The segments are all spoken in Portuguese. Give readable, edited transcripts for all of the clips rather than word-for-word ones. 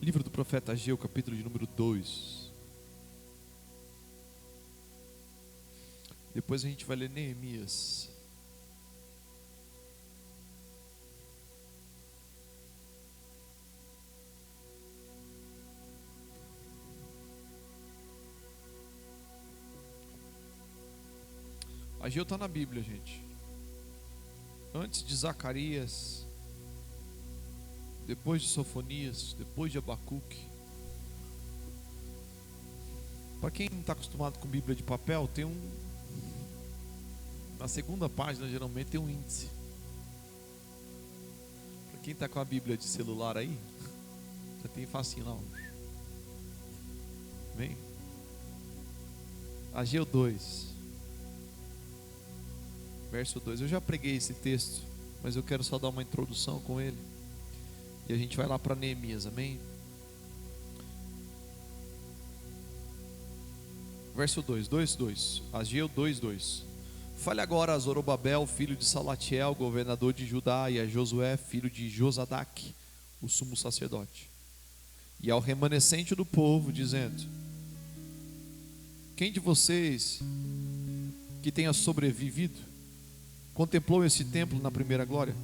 Livro do profeta Ageu, capítulo de número 2. Depois a gente vai ler Neemias. Ageu está na Bíblia, gente. Antes de Zacarias, depois de Sofonias, depois de Abacuque. Para quem não está acostumado com Bíblia de papel, tem na segunda página geralmente tem um índice. Para quem está com a Bíblia de celular aí, já tem facinho lá. Vem. Ageu 2, verso 2. Eu já preguei esse texto, mas eu quero só dar uma introdução com ele. E a gente vai lá para Neemias, amém? Verso 2, Ageu 2. Fale agora a Zorobabel, filho de Salatiel, governador de Judá, e a Josué, filho de Josadaque, o sumo sacerdote, e ao remanescente do povo, dizendo: quem de vocês que tenha sobrevivido contemplou esse templo na primeira glória?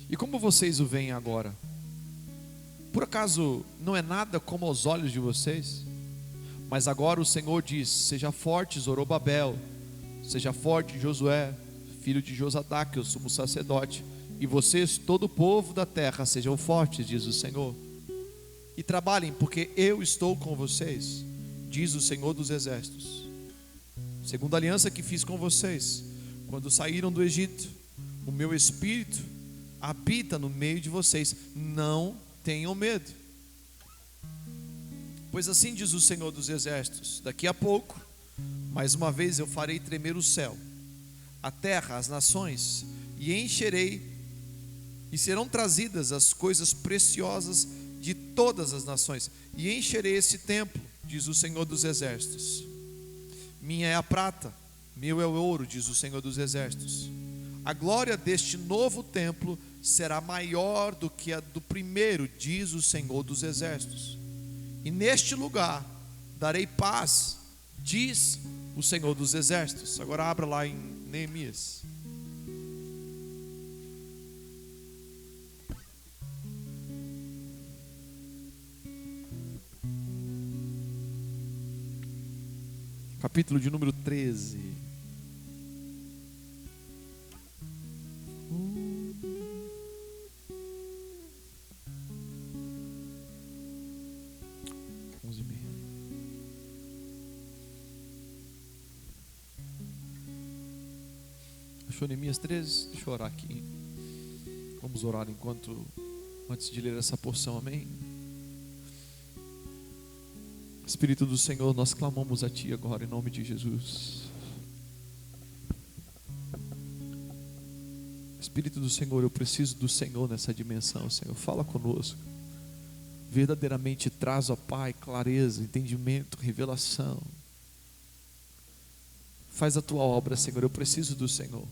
E como vocês o veem agora? Por acaso não é nada como aos olhos de vocês? Mas agora o Senhor diz: seja forte, Zorobabel, seja forte, Josué, filho de Josadaque, o sumo sacerdote, e vocês, todo o povo da terra, sejam fortes, diz o Senhor, e trabalhem, porque eu estou com vocês, diz o Senhor dos exércitos. Segundo a aliança que fiz com vocês quando saíram do Egito, o meu espírito habita no meio de vocês. Não tenham medo, pois assim diz o Senhor dos exércitos: daqui a pouco, mais uma vez eu farei tremer o céu, a terra, as nações, e encherei, e serão trazidas as coisas preciosas de todas as nações, e encherei esse templo, diz o Senhor dos exércitos. Minha é a prata, meu é o ouro, diz o Senhor dos exércitos. A glória deste novo templo será maior do que a do primeiro, diz o Senhor dos exércitos. E neste lugar darei paz, diz o Senhor dos exércitos. Agora abra lá em Neemias. Capítulo de número 13. Achou Neemias 13? Deixa eu orar aqui. Vamos orar antes de ler essa porção, amém? Espírito do Senhor, nós clamamos a Ti agora em nome de Jesus. Espírito do Senhor, eu preciso do Senhor nessa dimensão, Senhor. Fala conosco. Verdadeiramente traz, ó Pai, clareza, entendimento, revelação. Faz a Tua obra, Senhor. Eu preciso do Senhor.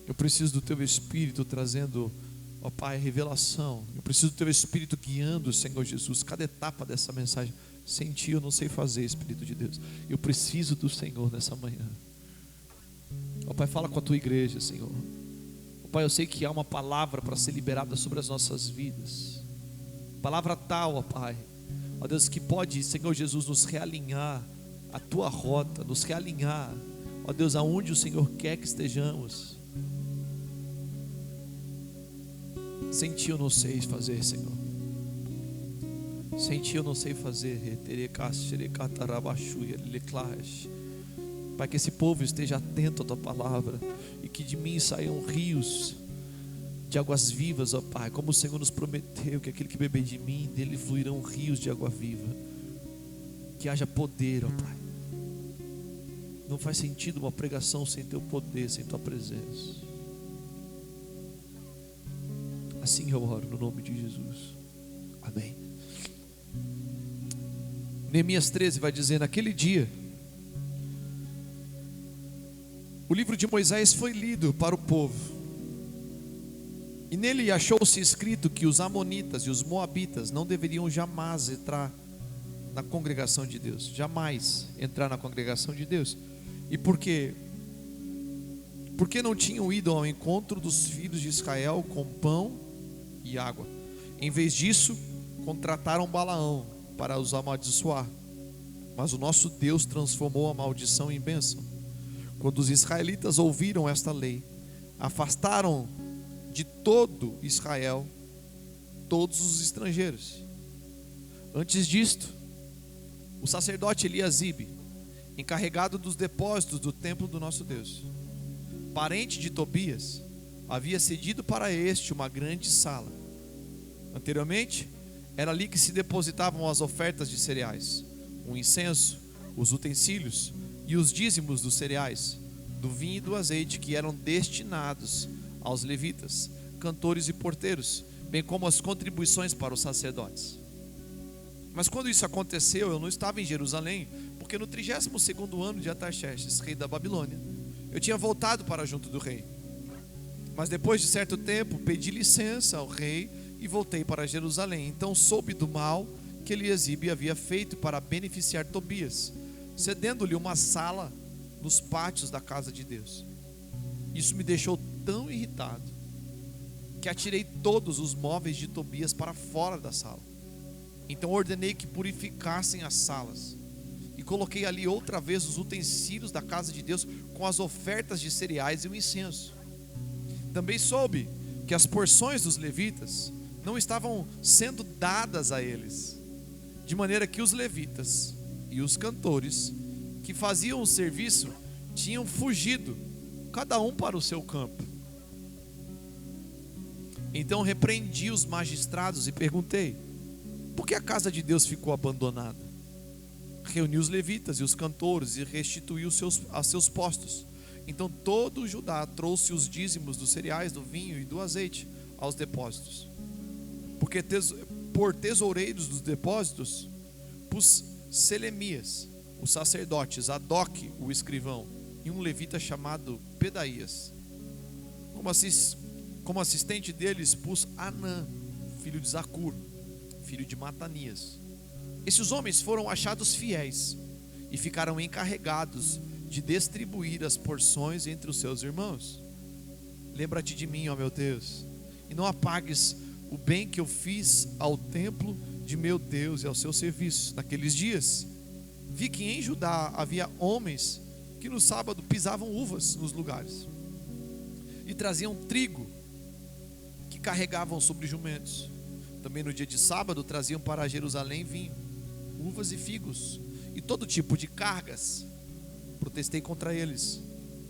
Eu preciso do Teu Espírito trazendo, ó Pai, revelação. Eu preciso do Teu Espírito guiando, Senhor Jesus, cada etapa dessa mensagem. Sem Ti eu não sei fazer, Espírito de Deus. Eu preciso do Senhor nessa manhã. Ó Pai, fala com a Tua igreja, Senhor. Ó Pai, eu sei que há uma palavra para ser liberada sobre as nossas vidas. Palavra tal, ó Pai, ó Deus, que pode, Senhor Jesus, nos realinhar a Tua rota, nos realinhar, ó Deus, aonde o Senhor quer que estejamos. Sem Ti eu não sei fazer, Senhor. Sem Ti eu não sei fazer. Pai, que esse povo esteja atento à Tua palavra e que de mim saiam rios de águas vivas, ó Pai, como o Senhor nos prometeu, que aquele que beber de mim, dele fluirão rios de água viva. Que haja poder, ó Pai. Não faz sentido uma pregação sem Teu poder, sem Tua presença. Assim eu oro no nome de Jesus, amém. Neemias 13 vai dizer: naquele dia o livro de Moisés foi lido para o povo, E nele achou-se escrito que os amonitas e os moabitas não deveriam jamais entrar na congregação de Deus, jamais entrar na congregação de Deus. E por quê? Porque não tinham ido ao encontro dos filhos de Israel com pão e água. Em vez disso, contrataram Balaão para os amaldiçoar. Mas o nosso Deus transformou a maldição em bênção. Quando os israelitas ouviram esta lei, afastaram de todo Israel todos os estrangeiros. Antes disto, o sacerdote Eliasibe, encarregado dos depósitos do templo do nosso Deus, parente de Tobias, havia cedido para este uma grande sala. Anteriormente, era ali que se depositavam as ofertas de cereais, o incenso, os utensílios e os dízimos dos cereais, do vinho e do azeite, que eram destinados aos levitas, cantores e porteiros, bem como as contribuições para os sacerdotes. Mas quando isso aconteceu, eu não estava em Jerusalém, porque no 32º ano de Artaxerxes, rei da Babilônia, eu tinha voltado para junto do rei. Mas depois de certo tempo, pedi licença ao rei e voltei para Jerusalém. Então soube do mal que Eliasibe havia feito para beneficiar Tobias, cedendo-lhe uma sala nos pátios da casa de Deus. Isso me deixou tão irritado que atirei todos os móveis de Tobias para fora da sala. Então ordenei que purificassem as salas e coloquei ali outra vez os utensílios da casa de Deus com as ofertas de cereais e o incenso. Também soube que as porções dos levitas não estavam sendo dadas a eles, de maneira que os levitas e os cantores que faziam o serviço tinham fugido, cada um para o seu campo. Então repreendi os magistrados e perguntei: por que a casa de Deus ficou abandonada? Reuni os levitas e os cantores e restituiu a seus postos. Então todo o Judá trouxe os dízimos dos cereais, do vinho e do azeite aos depósitos. Porque por tesoureiros dos depósitos pus Selemias, o sacerdote, Zadok, o escrivão, e um levita chamado Pedaías. Como assistente deles pus Anã, filho de Zacur, filho de Matanias. Esses homens foram achados fiéis e ficaram encarregados de distribuir as porções entre os seus irmãos. Lembra-te de mim, ó meu Deus, e não apagues o bem que eu fiz ao templo de meu Deus e ao seu serviço. Naqueles dias, vi que em Judá havia homens que no sábado pisavam uvas nos lugares e traziam trigo que carregavam sobre jumentos. Também no dia de sábado traziam para Jerusalém vinho, uvas e figos e todo tipo de cargas. Protestei contra eles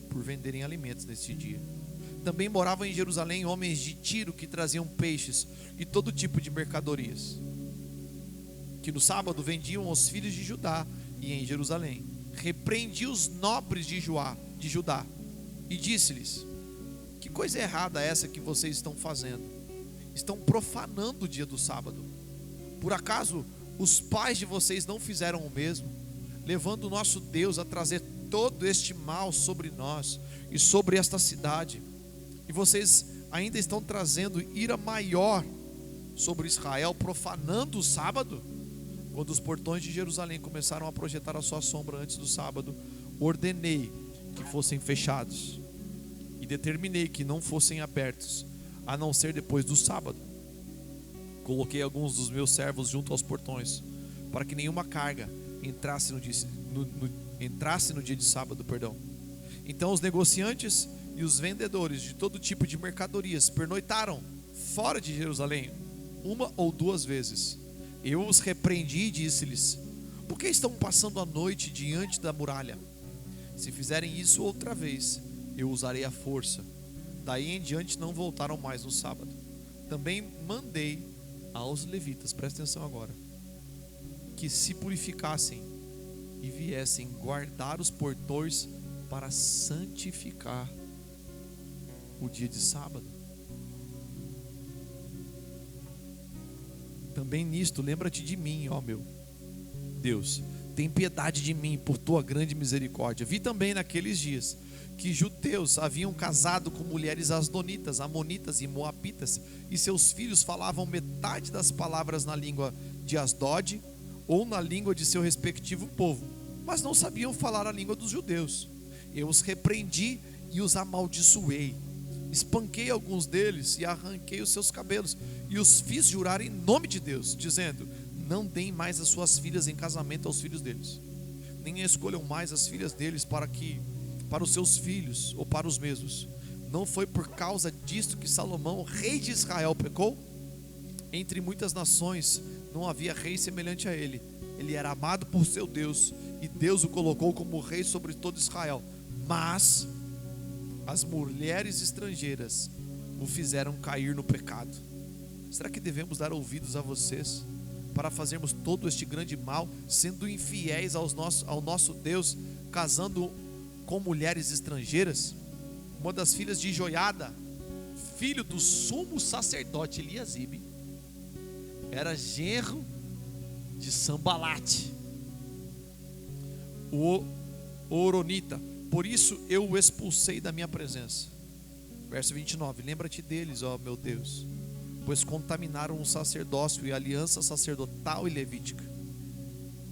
por venderem alimentos nesse dia. Também moravam em Jerusalém homens de Tiro que traziam peixes e todo tipo de mercadorias, que no sábado vendiam aos filhos de Judá e em Jerusalém. Repreendi os nobres de Judá e disse-lhes: que coisa errada é essa que vocês estão fazendo? Estão profanando o dia do sábado. Por acaso os pais de vocês não fizeram o mesmo, levando o nosso Deus a trazer todo este mal sobre nós e sobre esta cidade? E vocês ainda estão trazendo ira maior sobre Israel, profanando o sábado? Quando os portões de Jerusalém começaram a projetar a sua sombra antes do sábado, ordenei que fossem fechados e determinei que não fossem abertos, a não ser depois do sábado. Coloquei alguns dos meus servos junto aos portões, para que nenhuma carga entrasse no dia de sábado. Então os negociantes e os vendedores de todo tipo de mercadorias pernoitaram fora de Jerusalém uma ou duas vezes. Eu os repreendi e disse-lhes: por que estão passando a noite diante da muralha? Se fizerem isso outra vez, eu usarei a força. Daí em diante não voltaram mais no sábado. Também mandei aos levitas, presta atenção agora, que se purificassem e viessem guardar os portões para santificar o dia de sábado. Também nisto lembra-te de mim, ó meu Deus, tem piedade de mim por tua grande misericórdia. Vi também naqueles dias que judeus haviam casado com mulheres asdonitas, amonitas e moabitas, e seus filhos falavam metade das palavras na língua de Asdod ou na língua de seu respectivo povo, mas não sabiam falar a língua dos judeus. Eu os repreendi e os amaldiçoei, espanquei alguns deles e arranquei os seus cabelos, e os fiz jurar em nome de Deus, dizendo: não deem mais as suas filhas em casamento aos filhos deles, nem escolham mais as filhas deles para os seus filhos ou para os mesmos. Não foi por causa disto que Salomão, rei de Israel, pecou? Entre muitas nações não havia rei semelhante a ele. Ele era amado por seu Deus, e Deus o colocou como rei sobre todo Israel. Mas as mulheres estrangeiras o fizeram cair no pecado. Será que devemos dar ouvidos a vocês para fazermos todo este grande mal, sendo infiéis ao nosso Deus, casando com mulheres estrangeiras? Uma das filhas de Joiada, filho do sumo sacerdote Eliasibe, era genro de Sambalate, o Horonita. Por isso eu o expulsei da minha presença. Verso 29. Lembra-te deles, ó meu Deus, pois contaminaram o sacerdócio e a aliança sacerdotal e levítica.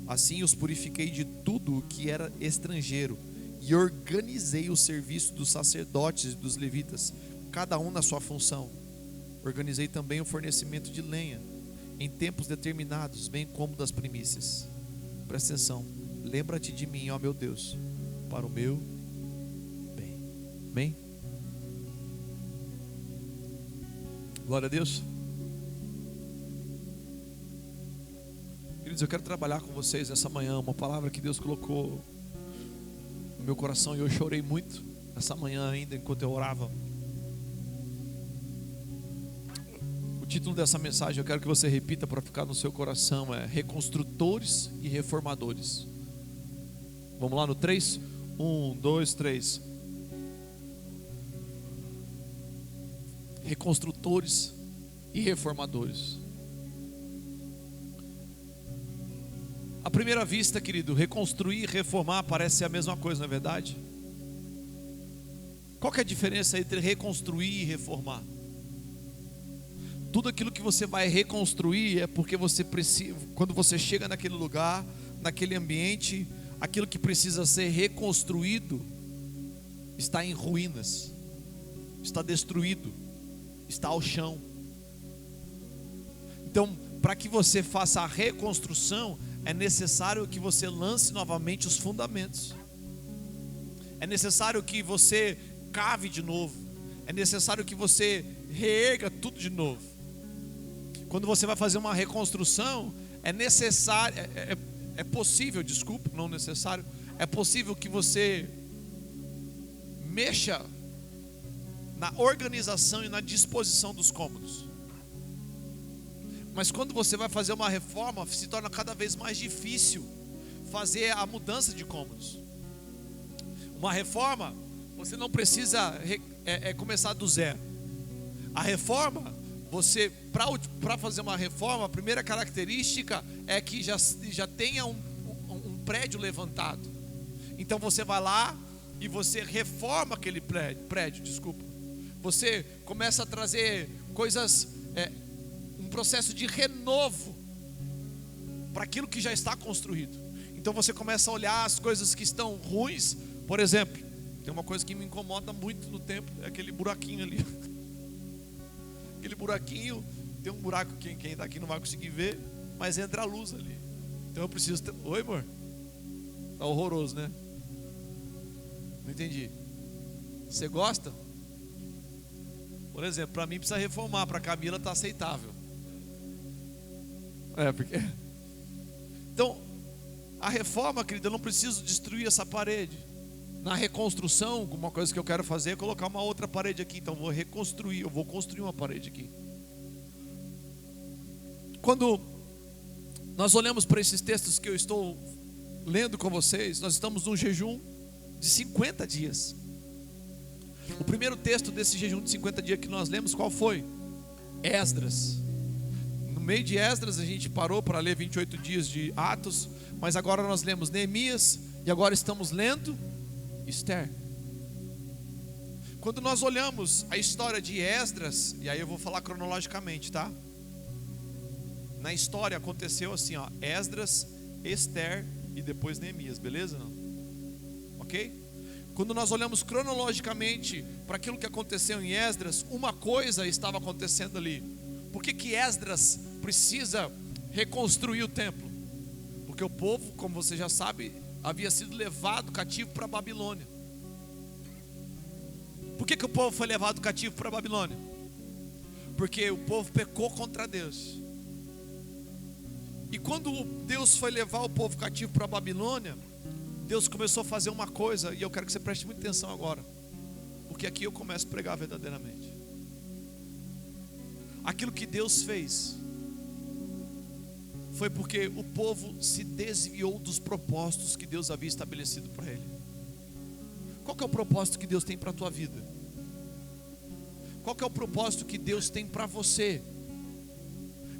Assim os purifiquei de tudo o que era estrangeiro, e organizei o serviço dos sacerdotes e dos levitas, cada um na sua função. Organizei também o fornecimento de lenha em tempos determinados, bem como das primícias. Presta atenção. Lembra-te de mim, ó meu Deus, para o meu bem. Amém? Glória a Deus. Queridos, eu quero trabalhar com vocês essa manhã uma palavra que Deus colocou no meu coração, e eu chorei muito essa manhã ainda enquanto eu orava. O título dessa mensagem, eu quero que você repita para ficar no seu coração, é Reconstrutores e Reformadores. Vamos lá no 3? 1, 2, 3. Reconstrutores e reformadores. À primeira vista, querido, reconstruir e reformar parece ser a mesma coisa, não é verdade? Qual que é a diferença entre reconstruir e reformar? Tudo aquilo que você vai reconstruir é porque você precisa, quando você chega naquele lugar, naquele ambiente, aquilo que precisa ser reconstruído está em ruínas, está destruído, está ao chão. Então, para que você faça a reconstrução, é necessário que você lance novamente os fundamentos. É necessário que você cave de novo. É necessário que você reerga tudo de novo. Quando você vai fazer uma reconstrução, é necessário, é possível, desculpa, não necessário, é possível que você mexa na organização e na disposição dos cômodos. Mas quando você vai fazer uma reforma, se torna cada vez mais difícil fazer a mudança de cômodos. Uma reforma, você não precisa começar do zero. A reforma, você, para fazer uma reforma, a primeira característica é que já tenha um prédio levantado. Então você vai lá e você reforma aquele prédio, desculpa. Você começa a trazer coisas, um processo de renovo para aquilo que já está construído. Então você começa a olhar as coisas que estão ruins. Por exemplo, tem uma coisa que me incomoda muito no templo, é aquele buraquinho ali. Aquele buraquinho, tem um buraco que quem está aqui não vai conseguir ver, mas entra a luz ali. Então eu preciso ter... Oi, amor? Tá horroroso, né? Não entendi. Você gosta? Por exemplo, para mim precisa reformar, para a Camila está aceitável. Porque... Então, a reforma, querida, eu não preciso destruir essa parede. Na reconstrução, uma coisa que eu quero fazer é colocar uma outra parede aqui. Então eu vou construir uma parede aqui. Quando nós olhamos para esses textos que eu estou lendo com vocês, nós estamos num jejum de 50 dias. O primeiro texto desse jejum de 50 dias que nós lemos, qual foi? Esdras. No meio de Esdras a gente parou para ler 28 dias de Atos, mas agora nós lemos Neemias e agora estamos lendo Esther. Quando nós olhamos a história de Esdras, e aí eu vou falar cronologicamente, tá? Na história aconteceu assim, ó, Esdras, Ester e depois Neemias, beleza? Não? Ok? Quando nós olhamos cronologicamente para aquilo que aconteceu em Esdras, uma coisa estava acontecendo ali. Por que Esdras precisa reconstruir o templo? Porque o povo, como você já sabe, havia sido levado cativo para a Babilônia. Por que o povo foi levado cativo para a Babilônia? Porque o povo pecou contra Deus. E quando Deus foi levar o povo cativo para a Babilônia, Deus começou a fazer uma coisa, e eu quero que você preste muita atenção agora, porque aqui eu começo a pregar verdadeiramente. Aquilo que Deus fez foi porque o povo se desviou dos propósitos que Deus havia estabelecido para ele. Qual que é o propósito que Deus tem para a tua vida? Qual que é o propósito que Deus tem para você?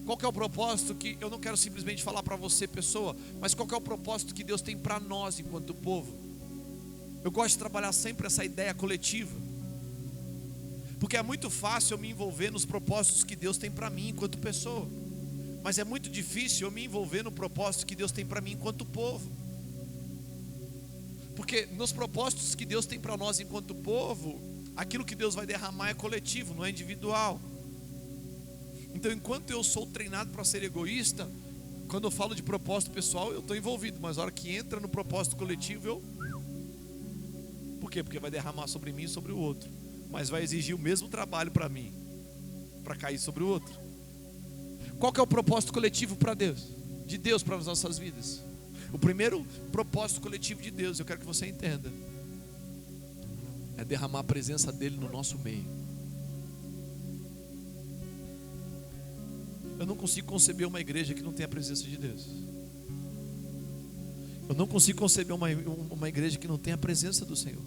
Qual que é o propósito que, eu não quero simplesmente falar para você pessoa, mas qual que é o propósito que Deus tem para nós enquanto povo? Eu gosto de trabalhar sempre essa ideia coletiva, porque é muito fácil eu me envolver nos propósitos que Deus tem para mim enquanto pessoa, mas é muito difícil eu me envolver no propósito que Deus tem para mim enquanto povo. Porque nos propósitos que Deus tem para nós enquanto povo, aquilo que Deus vai derramar é coletivo, não é individual. Então, enquanto eu sou treinado para ser egoísta, quando eu falo de propósito pessoal, eu estou envolvido, mas a hora que entra no propósito coletivo, Por quê? Porque vai derramar sobre mim e sobre o outro, mas vai exigir o mesmo trabalho para mim, para cair sobre o outro. Qual que é o propósito coletivo para Deus? De Deus para as nossas vidas? O primeiro propósito coletivo de Deus, eu quero que você entenda, é derramar a presença dele no nosso meio. Eu não consigo conceber uma igreja que não tenha a presença de Deus. Eu não consigo conceber uma igreja que não tenha a presença do Senhor.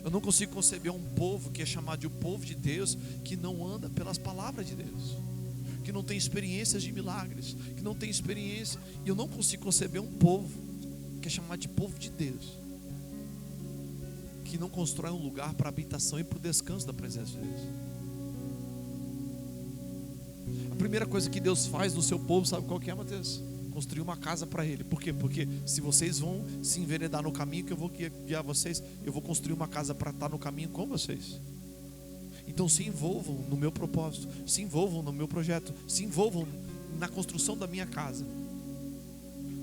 Eu não consigo conceber um povo que é chamado de o povo de Deus, que não anda pelas palavras de Deus, que não tem experiências de milagres, que não tem experiência. E eu não consigo conceber um povo que é chamado de povo de Deus, que não constrói um lugar para a habitação e para o descanso da presença de Deus. A primeira coisa que Deus faz no seu povo, sabe qual que é, Mateus? Construir uma casa para Ele. Por quê? Porque se vocês vão se enveredar no caminho que eu vou guiar vocês, eu vou construir uma casa para estar no caminho com vocês. Então se envolvam no meu propósito, se envolvam no meu projeto, se envolvam na construção da minha casa.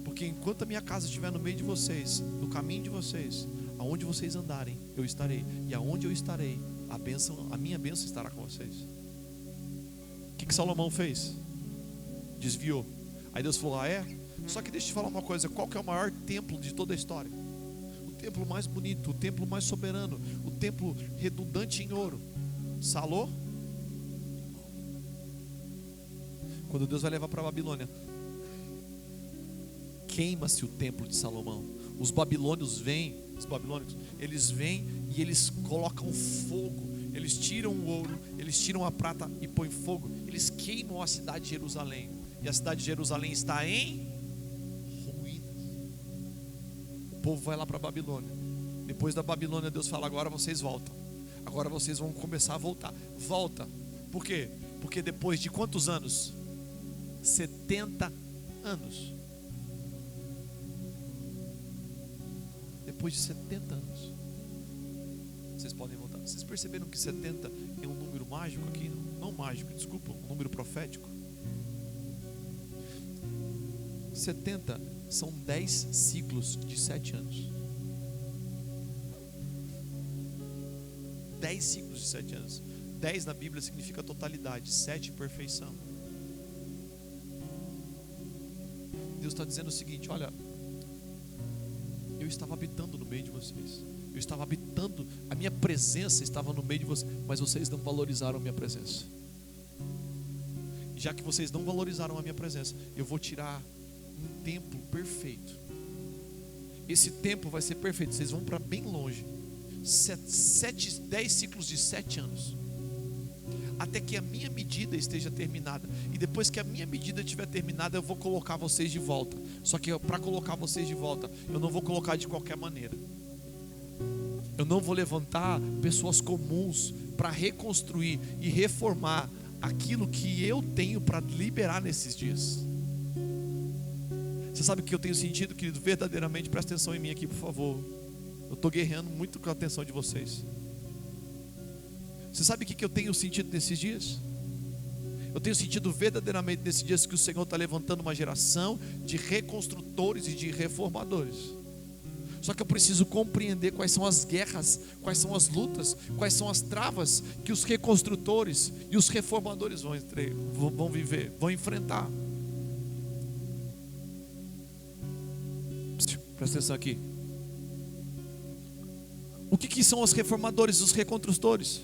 Porque enquanto a minha casa estiver no meio de vocês, no caminho de vocês, aonde vocês andarem, eu estarei. E aonde eu estarei, a minha bênção estará com vocês. O que Salomão fez? Desviou. Aí Deus falou, Só que deixa eu te falar uma coisa, qual que é o maior templo de toda a história? O templo mais bonito, o templo mais soberano, o templo redundante em ouro, Salomão. Quando Deus vai levar para a Babilônia, queima-se o templo de Salomão. Os babilônios, eles vêm e eles colocam fogo, eles tiram o ouro, eles tiram a prata e põem fogo, eles queimam a cidade de Jerusalém. E a cidade de Jerusalém está em ruínas. O povo vai lá para a Babilônia. Depois da Babilônia, Deus fala, agora vocês voltam. Agora vocês vão começar a voltar. Volta. Por quê? Porque depois de quantos anos? 70 anos. Depois de 70 anos, vocês podem voltar. Vocês perceberam que 70 é um número mágico aqui? Não mágico, desculpa, um número profético. 70 são 10 ciclos de 7 anos. 10 ciclos de 7 anos. 10 na Bíblia significa totalidade, 7 perfeição. Deus está dizendo o seguinte, olha, eu estava habitando no meio de vocês. Eu estava habitando, a minha presença estava no meio de vocês, mas vocês não valorizaram a minha presença. Já que vocês não valorizaram a minha presença, eu vou tirar um templo perfeito. Esse tempo vai ser perfeito. Vocês vão para bem longe. 10 ciclos de 7 anos, até que a minha medida esteja terminada. E depois que a minha medida estiver terminada, eu vou colocar vocês de volta. Só que para colocar vocês de volta, eu não vou colocar de qualquer maneira. Eu não vou levantar pessoas comuns para reconstruir e reformar aquilo que eu tenho para liberar nesses dias. Você sabe o que eu tenho sentido, querido? Verdadeiramente, presta atenção em mim aqui, por favor. Eu estou guerreando muito com a atenção de vocês. Você sabe o que eu tenho sentido nesses dias? Eu tenho sentido verdadeiramente nesses dias que o Senhor está levantando uma geração de reconstrutores e de reformadores. Só que eu preciso compreender quais são as guerras, quais são as lutas, quais são as travas que os reconstrutores e os reformadores vão viver, vão enfrentar. Presta atenção aqui. O que são os reformadores e os reconstrutores?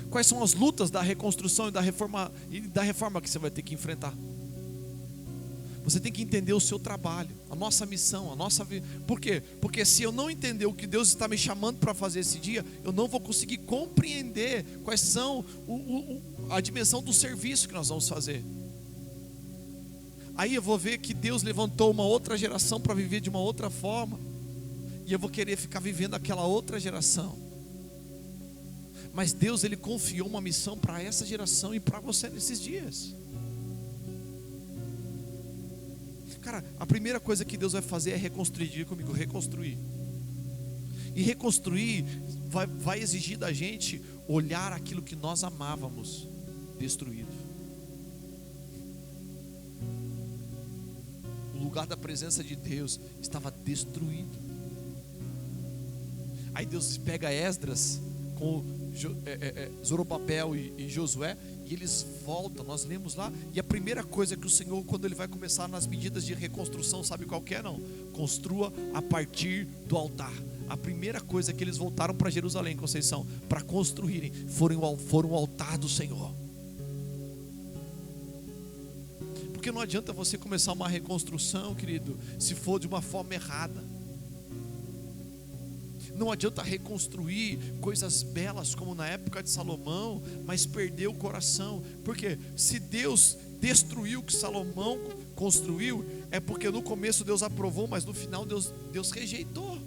Quais são as lutas da reconstrução e da reforma que você vai ter que enfrentar? Você tem que entender o seu trabalho, a nossa missão, a nossa vida. Por quê? Porque se eu não entender o que Deus está me chamando para fazer esse dia, eu não vou conseguir compreender quais são a dimensão do serviço que nós vamos fazer. Aí eu vou ver que Deus levantou uma outra geração para viver de uma outra forma, e eu vou querer ficar vivendo aquela outra geração. Mas Deus, Ele confiou uma missão para essa geração e para você nesses dias. Cara, a primeira coisa que Deus vai fazer é reconstruir. Diga comigo, reconstruir. E reconstruir vai exigir da gente olhar aquilo que nós amávamos destruído. O lugar da presença de Deus estava destruído. Aí Deus pega Esdras com Zorobabel e Josué, e eles voltam, nós lemos lá, e a primeira coisa que o Senhor, quando Ele vai começar nas medidas de reconstrução, sabe qual que é? Não, construa a partir do altar. A primeira coisa que eles voltaram para Jerusalém, Conceição, para construírem, foram o altar do Senhor. Porque não adianta você começar uma reconstrução, querido, se for de uma forma errada. Não adianta reconstruir coisas belas como na época de Salomão, mas perder o coração. Porque se Deus destruiu o que Salomão construiu, é porque no começo Deus aprovou, mas no final Deus rejeitou.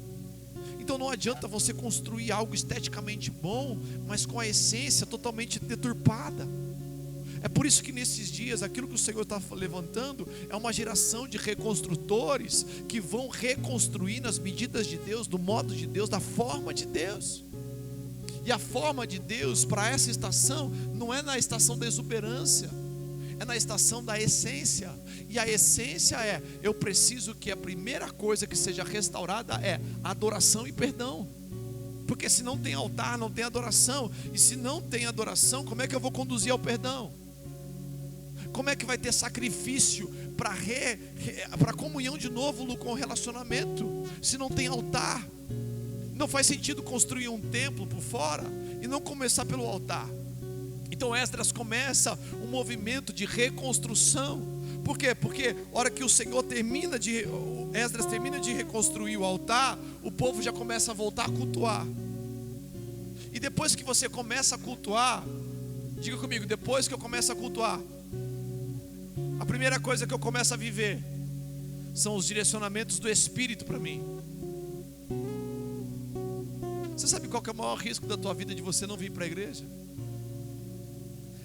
Então não adianta você construir algo esteticamente bom, mas com a essência totalmente deturpada. É por isso que nesses dias, aquilo que o Senhor está levantando é uma geração de reconstrutores que vão reconstruir nas medidas de Deus, do modo de Deus, da forma de Deus. E a forma de Deus para essa estação não é na estação da exuberância, é na estação da essência. E a essência é: eu preciso que a primeira coisa que seja restaurada é adoração e perdão. Porque se não tem altar, não tem adoração. E se não tem adoração, como é que eu vou conduzir ao perdão? Como é que vai ter sacrifício para comunhão de novo com o relacionamento, se não tem altar? Não faz sentido construir um templo por fora e não começar pelo altar. Então Esdras começa um movimento de reconstrução. Por quê? Porque a hora que Esdras termina de reconstruir o altar, o povo já começa a voltar a cultuar. E depois que você começa a cultuar, diga comigo, depois que eu começo a cultuar, a primeira coisa que eu começo a viver são os direcionamentos do Espírito para mim. Você sabe qual que é o maior risco da tua vida de você não vir para a igreja?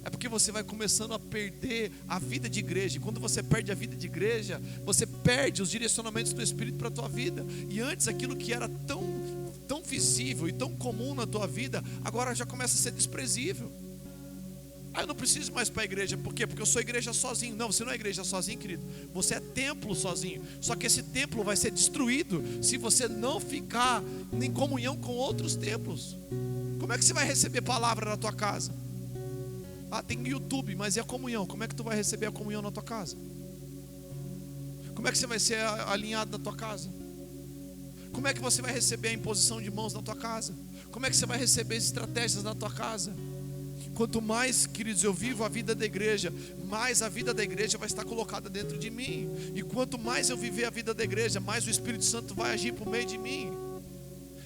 É porque você vai começando a perder a vida de igreja. E quando você perde a vida de igreja, você perde os direcionamentos do Espírito para a tua vida. E antes aquilo que era tão visível e tão comum na tua vida, agora já começa a ser desprezível. Eu não preciso mais para a igreja. Por quê? Porque eu sou igreja sozinho. Não, você não é igreja sozinho, querido. Você é templo sozinho. Só que esse templo vai ser destruído se você não ficar em comunhão com outros templos. Como é que você vai receber palavra na tua casa? Tem YouTube, mas e a comunhão? Como é que tu vai receber a comunhão na tua casa? Como é que você vai ser alinhado na tua casa? Como é que você vai receber a imposição de mãos na tua casa? Como é que você vai receber estratégias na tua casa? Quanto mais, queridos, eu vivo a vida da igreja, mais a vida da igreja vai estar colocada dentro de mim. E quanto mais eu viver a vida da igreja, mais o Espírito Santo vai agir por meio de mim.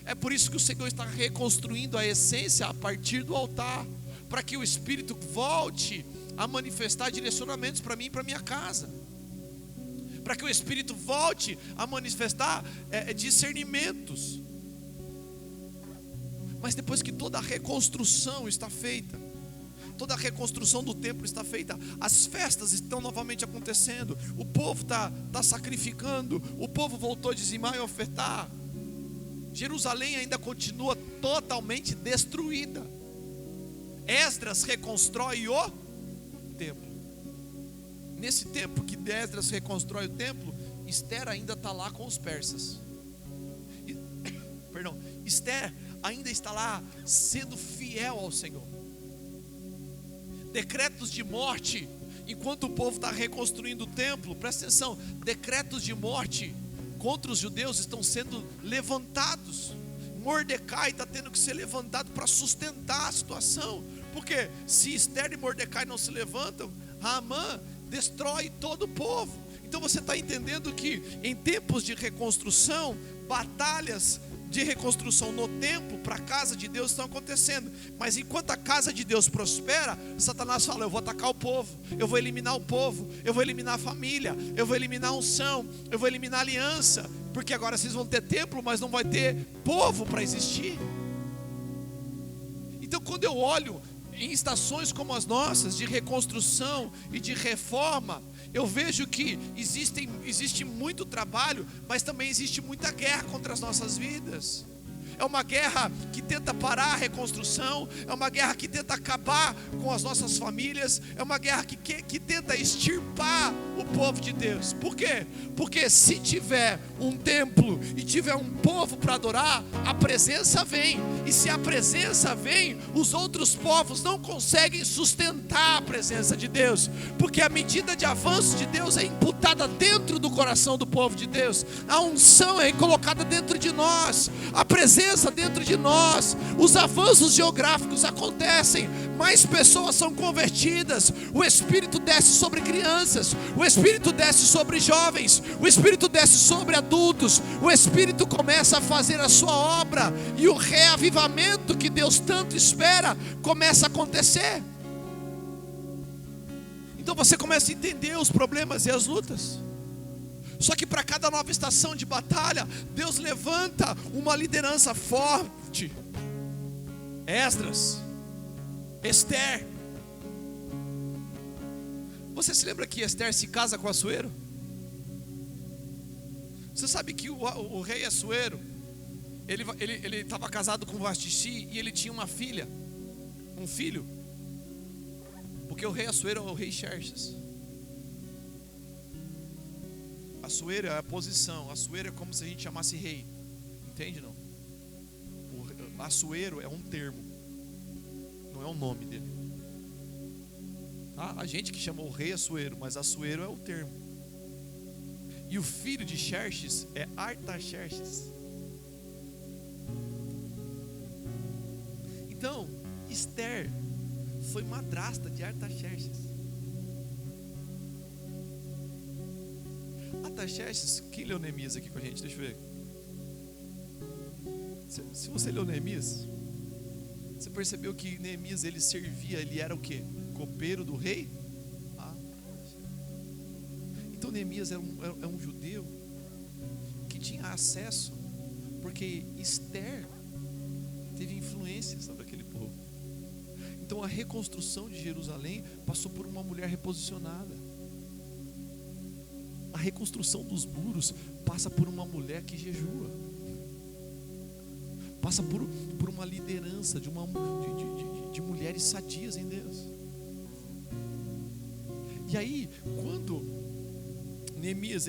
É por isso que o Senhor está reconstruindo a essência a partir do altar, para que o Espírito volte a manifestar direcionamentos para mim e para minha casa, para que o Espírito volte a manifestar discernimentos. Mas depois que toda a reconstrução está feita, toda a reconstrução do templo está feita, as festas estão novamente acontecendo, o povo está sacrificando, o povo voltou a dizimar e ofertar. Jerusalém ainda continua totalmente destruída. Esdras reconstrói o templo. Nesse tempo que Esdras reconstrói o templo, Esther ainda está lá com os persas. Esther ainda está lá sendo fiel ao Senhor. Decretos de morte, enquanto o povo está reconstruindo o templo, presta atenção, decretos de morte contra os judeus estão sendo levantados. Mordecai está tendo que ser levantado para sustentar a situação, porque se Esther e Mordecai não se levantam, Haamã destrói todo o povo. Então você está entendendo que em tempos de reconstrução, batalhas de reconstrução no templo para a casa de Deus estão acontecendo, mas enquanto a casa de Deus prospera, Satanás fala: eu vou atacar o povo, eu vou eliminar o povo, eu vou eliminar a família, eu vou eliminar a unção, eu vou eliminar a aliança, porque agora vocês vão ter templo, mas não vai ter povo para existir. Então quando eu olho em estações como as nossas, de reconstrução e de reforma, eu vejo que existe muito trabalho, mas também existe muita guerra contra as nossas vidas. É uma guerra que tenta parar a reconstrução, é uma guerra que tenta acabar com as nossas famílias, é uma guerra que tenta extirpar o povo de Deus. Por quê? Porque se tiver um templo e tiver um povo para adorar, a presença vem, e se a presença vem, os outros povos não conseguem sustentar a presença de Deus, porque a medida de avanço de Deus é imputada dentro do coração do povo de Deus, a unção é colocada dentro de nós, a presença dentro de nós, os avanços geográficos acontecem, mais pessoas são convertidas, o Espírito desce sobre crianças, o Espírito desce sobre jovens, o Espírito desce sobre adultos, o Espírito começa a fazer a sua obra, e o reavivamento que Deus tanto espera começa a acontecer. Então você começa a entender os problemas e as lutas. Só que para cada nova estação de batalha, Deus levanta uma liderança forte. Esdras, Esther. Você se lembra que Esther se casa com Assuero? Você sabe que o rei Assuero, ele estava casado com Vasti e ele tinha uma filha, um filho, porque o rei Assuero é o rei Xerxes. Assuero é a posição, Assuero é como se a gente chamasse rei, entende não? O Assuero é um termo, não é o nome dele. A gente que chama o rei Assuero, mas Assuero é o termo. E o filho de Xerxes é Artaxerxes. Então, Esther foi madrasta de Artaxerxes. Artaxerxes, quem leu Neemias aqui com a gente? Deixa eu ver. Se você leu Neemias, você percebeu que Neemias ele servia, ele era o quê? Copeiro do rei? Então Neemias é um judeu que tinha acesso, porque Esther teve influência sobre aquele povo. Então a reconstrução de Jerusalém passou por uma mulher reposicionada. A reconstrução dos muros passa por uma mulher que jejua. Passa por uma liderança de mulheres sadias em Deus. E aí, quando Neemias,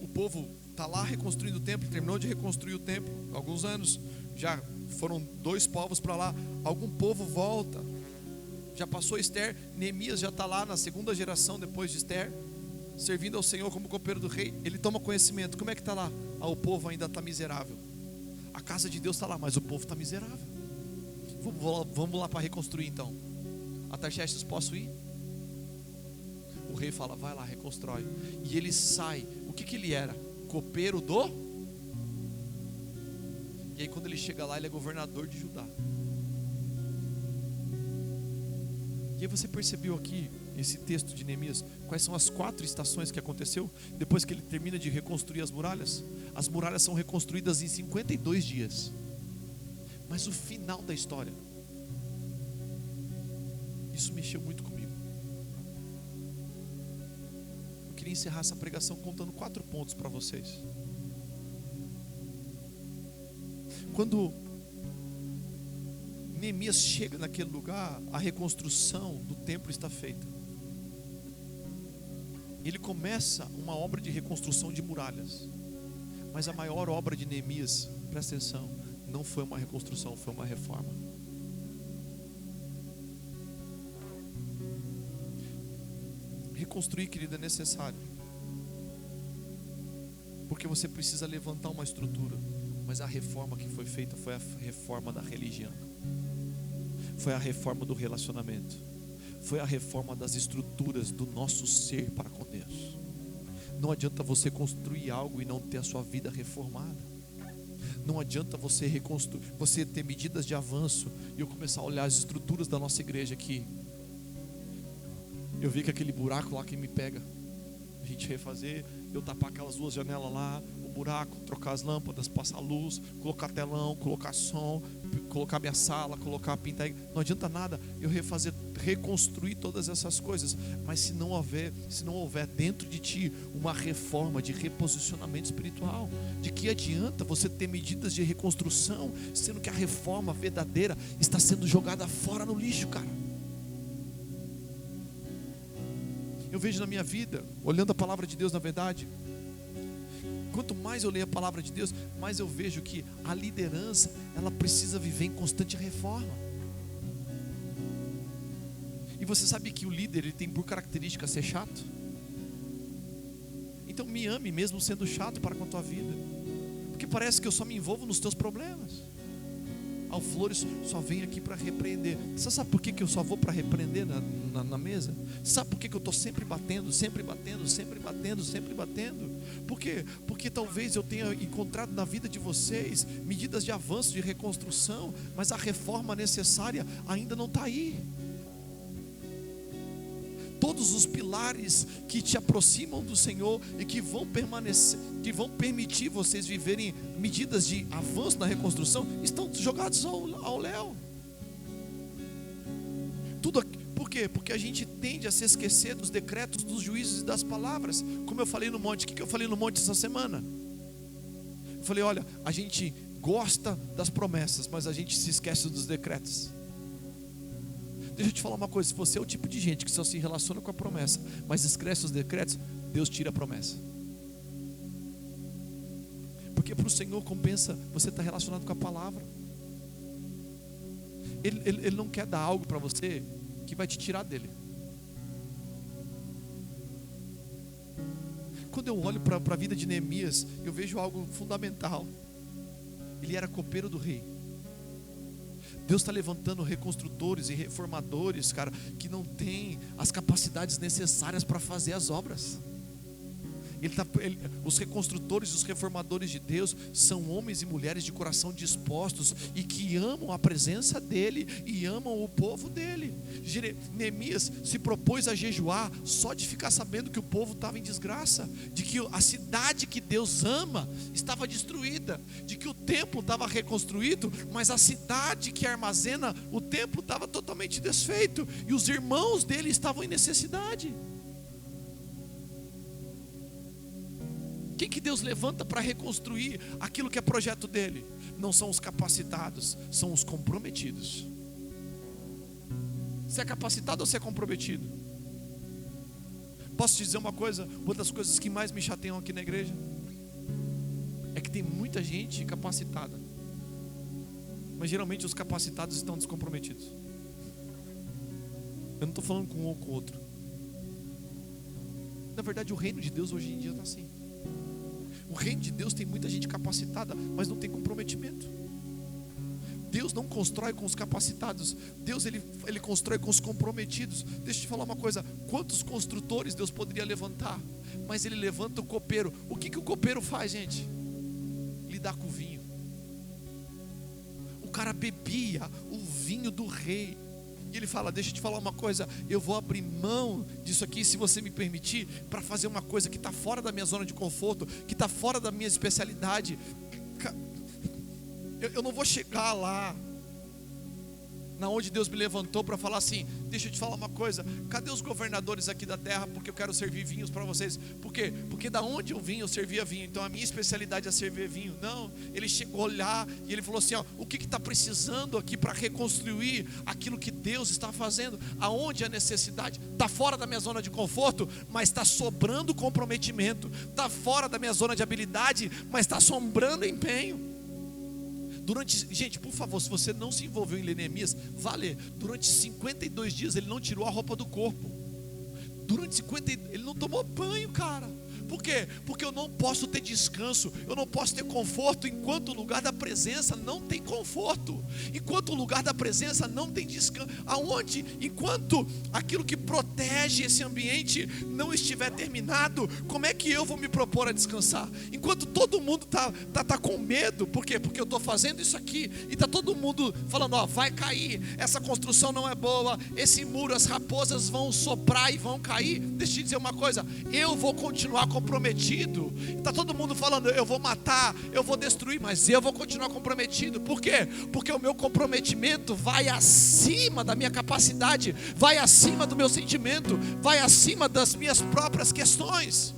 o povo está lá reconstruindo o templo, terminou de reconstruir o templo, alguns anos, já foram 2 povos para lá, algum povo volta, já passou Esther, Neemias já está lá na 2ª geração depois de Esther, servindo ao Senhor como copeiro do rei. Ele toma conhecimento, como é que está lá? O povo ainda está miserável, a casa de Deus está lá, mas o povo está miserável. Vamos lá para reconstruir então. Artaxerxes, posso ir? O rei fala, vai lá, reconstrói. E ele sai, o que ele era? Copeiro do... E aí quando ele chega lá, ele é governador de Judá. E aí você percebeu aqui, esse texto de Neemias, quais são as 4 estações que aconteceu depois que ele termina de reconstruir as muralhas? As muralhas são reconstruídas em 52 dias. Mas o final da história, isso mexeu muito comigo. Eu queria encerrar essa pregação contando 4 pontos para vocês. Quando Neemias chega naquele lugar, a reconstrução do templo está feita. Ele começa uma obra de reconstrução de muralhas. Mas a maior obra de Neemias, presta atenção, não foi uma reconstrução, foi uma reforma. Reconstruir, querido, é necessário, porque você precisa levantar uma estrutura. Mas a reforma que foi feita foi a reforma da religião, foi a reforma do relacionamento, foi a reforma das estruturas do nosso ser para com Deus. Não adianta você construir algo e não ter a sua vida reformada. Não adianta você reconstruir, você ter medidas de avanço e eu começar a olhar as estruturas da nossa igreja aqui. Eu vi que aquele buraco lá que me pega, a gente refazer, eu tapar aquelas 2 janelas lá, o buraco, trocar as lâmpadas, passar luz, colocar telão, colocar som, colocar minha sala, colocar pintar. Não adianta nada eu refazer, reconstruir todas essas coisas, mas se não houver dentro de ti uma reforma de reposicionamento espiritual, de que adianta você ter medidas de reconstrução, sendo que a reforma verdadeira está sendo jogada fora no lixo, cara. Eu vejo na minha vida, olhando a palavra de Deus, na verdade, quanto mais eu leio a palavra de Deus, mais eu vejo que a liderança, ela precisa viver em constante reforma. E você sabe que o líder, ele tem por característica ser chato? Então me ame mesmo sendo chato para com a tua vida, porque parece que eu só me envolvo nos teus problemas. O Flores só vem aqui para repreender. Você sabe por que eu só vou para repreender na mesa? Sabe por que eu estou sempre batendo? Por quê? Porque talvez eu tenha encontrado na vida de vocês medidas de avanço, de reconstrução, mas a reforma necessária ainda não está aí. Todos os pilares que te aproximam do Senhor e que vão permanecer, que vão permitir vocês viverem medidas de avanço na reconstrução, estão jogados ao léu. Por quê? Porque a gente tende a se esquecer dos decretos, dos juízos e das palavras. Como eu falei no monte, o que eu falei no monte essa semana? Eu falei, olha, a gente gosta das promessas, mas a gente se esquece dos decretos. Deixa eu te falar uma coisa, se você é o tipo de gente que só se relaciona com a promessa, mas esquece os decretos, Deus tira a promessa. Porque para o Senhor compensa você estar relacionado com a palavra. Ele não quer dar algo para você que vai te tirar dele. Quando eu olho para a vida de Neemias, eu vejo algo fundamental. Ele era copeiro do rei. Deus está levantando reconstrutores e reformadores, cara, que não têm as capacidades necessárias para fazer as obras. Os reconstrutores e os reformadores de Deus são homens e mulheres de coração dispostos e que amam a presença dEle e amam o povo dEle. Neemias se propôs a jejuar só de ficar sabendo que o povo estava em desgraça, de que a cidade que Deus ama estava destruída, de que o templo estava reconstruído, mas a cidade que armazena o templo estava totalmente desfeito e os irmãos dele estavam em necessidade. Quem que Deus levanta para reconstruir aquilo que é projeto dele? Não são os capacitados, são os comprometidos. Você é capacitado ou você é comprometido? Posso te dizer uma coisa? Uma das coisas que mais me chateiam aqui na igreja é que tem muita gente capacitada, mas geralmente os capacitados estão descomprometidos. Eu não estou falando com um ou com o outro. Na verdade, o reino de Deus hoje em dia está assim. O reino de Deus tem muita gente capacitada, mas não tem comprometimento. Deus não constrói com os capacitados, Deus ele constrói com os comprometidos. Deixa eu te falar uma coisa, quantos construtores Deus poderia levantar, mas Ele levanta o copeiro. O que o copeiro faz, gente? Lidar com o vinho. O cara bebia o vinho do rei. E ele fala, deixa eu te falar uma coisa, eu vou abrir mão disso aqui, se você me permitir, para fazer uma coisa que está fora da minha zona de conforto, que está fora da minha especialidade. Eu não vou chegar lá na onde Deus me levantou para falar assim: deixa eu te falar uma coisa, cadê os governadores aqui da terra, porque eu quero servir vinhos para vocês. Por quê? Porque da onde eu vim, eu servia vinho, então a minha especialidade é servir vinho. Não, ele chegou a olhar e ele falou assim: ó, o que está precisando aqui para reconstruir aquilo que Deus está fazendo? Aonde a necessidade? Está fora da minha zona de conforto, mas está sobrando comprometimento. Está fora da minha zona de habilidade, mas está sobrando empenho. Gente, por favor, se você não se envolveu em Neemias, vá ler. Durante 52 dias ele não tirou a roupa do corpo. Durante 52, ele não tomou banho, cara. Por quê? Porque eu não posso ter descanso, eu não posso ter conforto enquanto o lugar da presença não tem conforto, enquanto o lugar da presença não tem descanso. Aonde? Enquanto aquilo que protege esse ambiente não estiver terminado, como é que eu vou me propor a descansar? Enquanto todo mundo tá com medo. Por quê? Porque eu estou fazendo isso aqui e está todo mundo falando: ó, vai cair, essa construção não é boa, esse muro, as raposas vão soprar e vão cair. Deixa eu te dizer uma coisa, eu vou continuar comprometido. Está todo mundo falando: eu vou matar, eu vou destruir, mas eu vou continuar comprometido. Por quê? Porque o meu comprometimento vai acima da minha capacidade, vai acima do meu sentimento, vai acima das minhas próprias questões.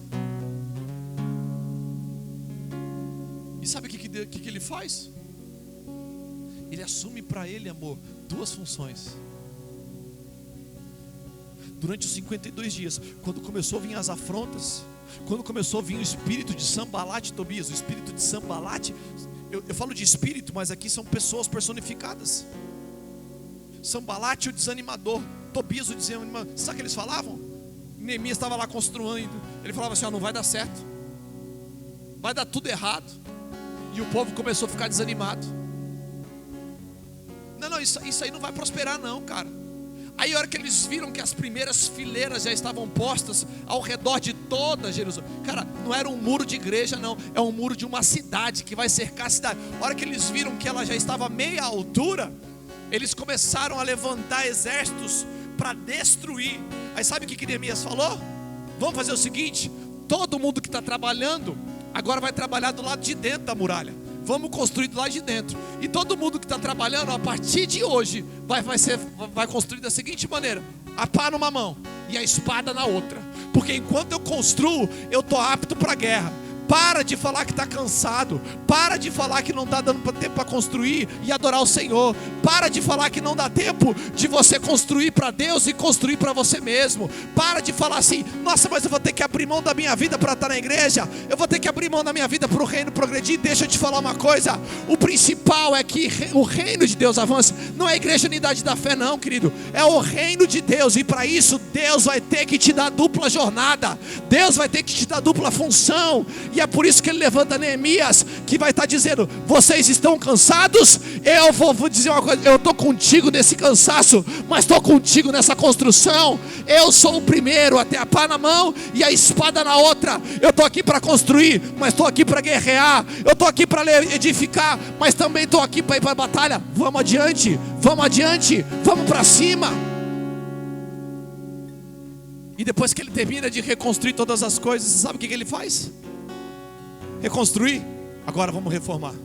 E sabe o que ele faz? Ele assume para ele, amor, duas funções. Durante os 52 dias, quando começou a vir as afrontas, quando começou a vir o espírito de Sambalate, Tobias, o espírito de Sambalate, eu falo de espírito, mas aqui são pessoas personificadas. Sambalate, o desanimador, Tobias, o desanimador. Sabe o que eles falavam? Neemias estava lá construindo, ele falava assim: ó, não vai dar certo, vai dar tudo errado. E o povo começou a ficar desanimado. Não, isso aí não vai prosperar não, cara. Aí a hora que eles viram que as primeiras fileiras já estavam postas ao redor de toda Jerusalém. Cara, não era um muro de igreja não, é um muro de uma cidade que vai cercar a cidade. A hora que eles viram que ela já estava a meia altura, eles começaram a levantar exércitos para destruir. Aí sabe o que Neemias falou? Vamos fazer o seguinte: todo mundo que está trabalhando agora vai trabalhar do lado de dentro da muralha. Vamos construir do lado de dentro. E todo mundo que está trabalhando, a partir de hoje, vai construir da seguinte maneira: a pá numa mão e a espada na outra. Porque enquanto eu construo, eu estou apto para a guerra. Para de falar que está cansado. Para de falar que não está dando tempo para construir e adorar o Senhor. Para de falar que não dá tempo de você construir para Deus e construir para você mesmo. Para de falar assim: nossa, mas eu vou ter que abrir mão da minha vida para estar na igreja. Eu vou ter que abrir mão da minha vida para o reino progredir. Deixa eu te falar uma coisa: o principal é que o reino de Deus avance. Não é a igreja unidade da fé não, querido. É o reino de Deus. E para isso Deus vai ter que te dar dupla jornada. Deus vai ter que te dar dupla função. E é por isso que ele levanta Neemias, que vai estar dizendo: vocês estão cansados? Eu vou dizer uma coisa: eu estou contigo nesse cansaço, mas estou contigo nessa construção. Eu sou o primeiro a ter a pá na mão e a espada na outra. Eu estou aqui para construir, mas estou aqui para guerrear. Eu estou aqui para edificar, mas também estou aqui para ir para a batalha. Vamos adiante, vamos para cima. E depois que ele termina de reconstruir todas as coisas, sabe o que ele faz? Reconstruir, agora vamos reformar.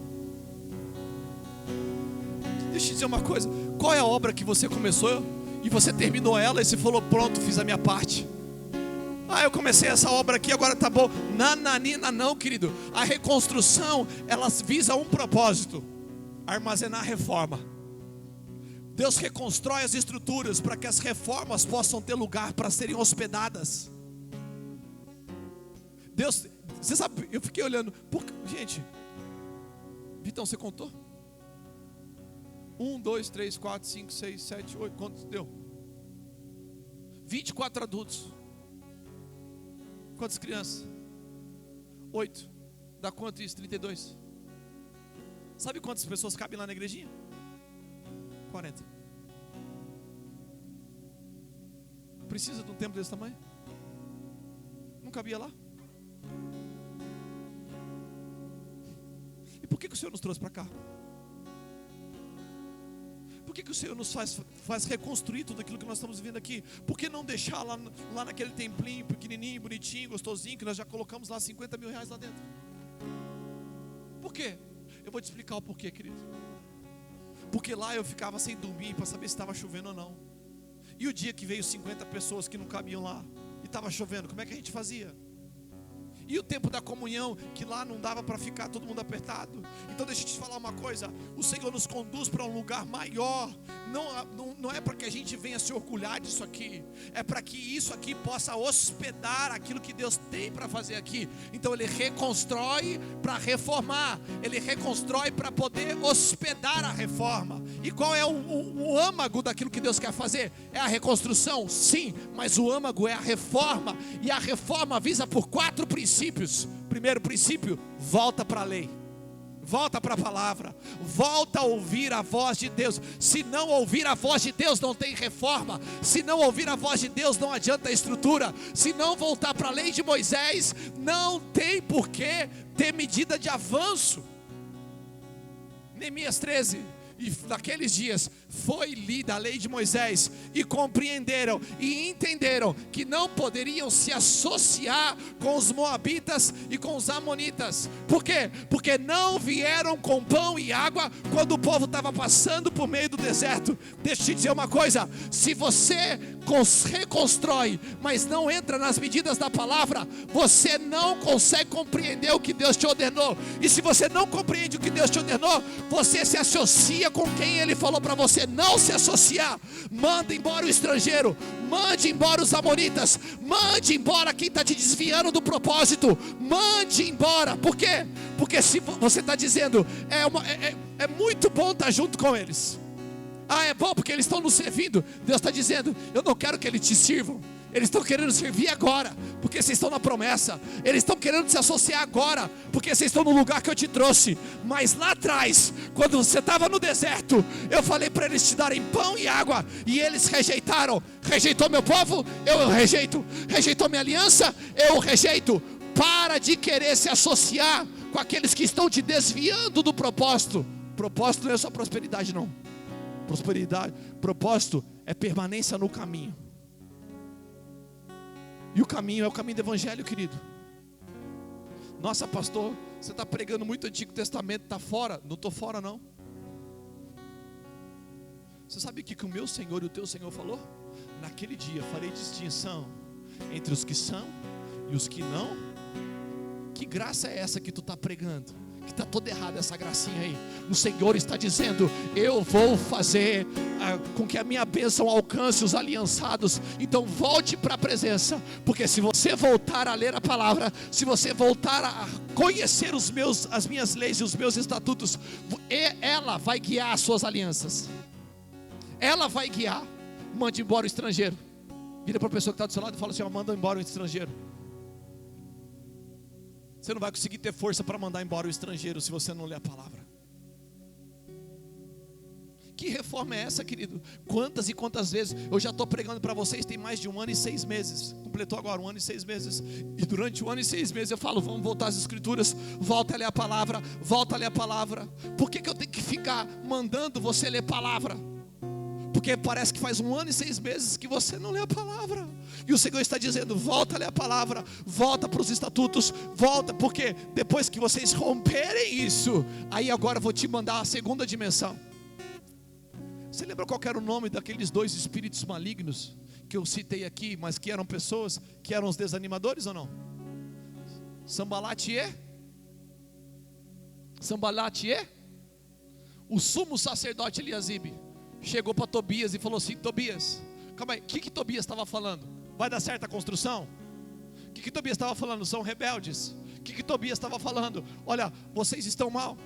Deixa eu te dizer uma coisa: qual é a obra que você começou e você terminou ela e você falou: pronto, fiz a minha parte? Eu comecei essa obra aqui, agora tá bom. Nananina não, querido. A reconstrução, ela visa um propósito: armazenar a reforma. Deus reconstrói as estruturas para que as reformas possam ter lugar para serem hospedadas. Deus, você sabe, eu fiquei olhando, gente, Vitão, você contou? 1, 2, 3, 4, 5, 6, 7, 8, quantos deu? 24 adultos. Quantas crianças? 8. Dá quanto isso? 32. Sabe quantas pessoas cabem lá na igrejinha? 40. Precisa de um templo desse tamanho? Não cabia lá? E por que o Senhor nos trouxe para cá? Por que o Senhor nos faz reconstruir tudo aquilo que nós estamos vivendo aqui? Por que não deixar lá naquele templinho pequenininho, bonitinho, gostosinho, que nós já colocamos lá 50 mil reais lá dentro? Por quê? Eu vou te explicar o porquê, querido. Porque lá eu ficava sem dormir para saber se estava chovendo ou não. E o dia que veio 50 pessoas que não cabiam lá e estava chovendo, como é que a gente fazia? E o tempo da comunhão, que lá não dava para ficar todo mundo apertado. Então deixa eu te falar uma coisa: o Senhor nos conduz para um lugar maior. Não é para que a gente venha se orgulhar disso aqui, é para que isso aqui possa hospedar aquilo que Deus tem para fazer aqui. Então Ele reconstrói para reformar, Ele reconstrói para poder hospedar a reforma. E qual é o âmago daquilo que Deus quer fazer? É a reconstrução, sim, mas o âmago é a reforma. E a reforma visa por 4 princípios. Primeiro princípio: volta para a lei, volta para a palavra, volta a ouvir a voz de Deus. Se não ouvir a voz de Deus, não tem reforma. Se não ouvir a voz de Deus, não adianta a estrutura. Se não voltar para a lei de Moisés, não tem porquê ter medida de avanço. Neemias 13. E naqueles dias foi lida a lei de Moisés, e compreenderam e entenderam que não poderiam se associar com os moabitas e com os amonitas. Por quê? Porque não vieram com pão e água quando o povo estava passando por meio do deserto. Deixa eu te dizer uma coisa: se você reconstrói, mas não entra nas medidas da palavra, você não consegue compreender o que Deus te ordenou. E se você não compreende o que Deus te ordenou, você se associa com quem Ele falou para você não se associar. Manda embora o estrangeiro, mande embora os amonitas, mande embora quem está te desviando do propósito, mande embora. Por quê? Porque se você está dizendo, é muito bom estar junto com eles. Ah, é bom porque eles estão nos servindo. Deus está dizendo, eu não quero que eles te sirvam. Eles estão querendo servir agora, porque vocês estão na promessa. Eles estão querendo se associar agora, porque vocês estão no lugar que eu te trouxe. Mas lá atrás, quando você estava no deserto, eu falei para eles te darem pão e água, e eles rejeitaram. Rejeitou meu povo? Eu rejeito. Rejeitou minha aliança? Eu rejeito. Para de querer se associar com aqueles que estão te desviando do propósito. Propósito não é só prosperidade, não. Propósito é permanência no caminho. E o caminho é o caminho do Evangelho, querido. Nossa, pastor, você está pregando muito Antigo Testamento, está fora? Não estou fora, não. Você sabe o que o meu Senhor e o teu Senhor falou? Naquele dia farei distinção entre os que são e os que não. Que graça é essa que tu está pregando? Que está toda errada essa gracinha aí. O Senhor está dizendo, eu vou fazer com que a minha bênção alcance os aliançados. Então volte para a presença, porque se você voltar a ler a palavra, se você voltar a conhecer as minhas leis e os meus estatutos, ela vai guiar as suas alianças. Ela vai guiar. Mande embora o estrangeiro. Vira para a pessoa que está do seu lado e fala assim, manda embora o estrangeiro. Você não vai conseguir ter força para mandar embora o estrangeiro se você não ler a palavra. Que reforma é essa, querido? Quantas e quantas vezes eu já estou pregando para vocês, tem mais de 1 ano e 6 meses. Completou agora 1 ano e 6 meses. E durante 1 ano e 6 meses eu falo, vamos voltar às escrituras, volta a ler a palavra, volta a ler a palavra. Por que eu tenho que ficar mandando você ler palavra? Porque parece que faz 1 ano e 6 meses que você não lê a palavra. E o Senhor está dizendo, volta a ler a palavra, volta para os estatutos, volta, porque depois que vocês romperem isso, aí agora eu vou te mandar a segunda dimensão. Você lembra qual era o nome daqueles 2 espíritos malignos que eu citei aqui, mas que eram pessoas, que eram os desanimadores ou não? Sambalat e o sumo sacerdote Eliasibe chegou para Tobias e falou assim, Tobias, calma aí, o que Tobias estava falando? Vai dar certo a construção? O que Tobias estava falando? São rebeldes. O que Tobias estava falando? Olha, vocês estão mal,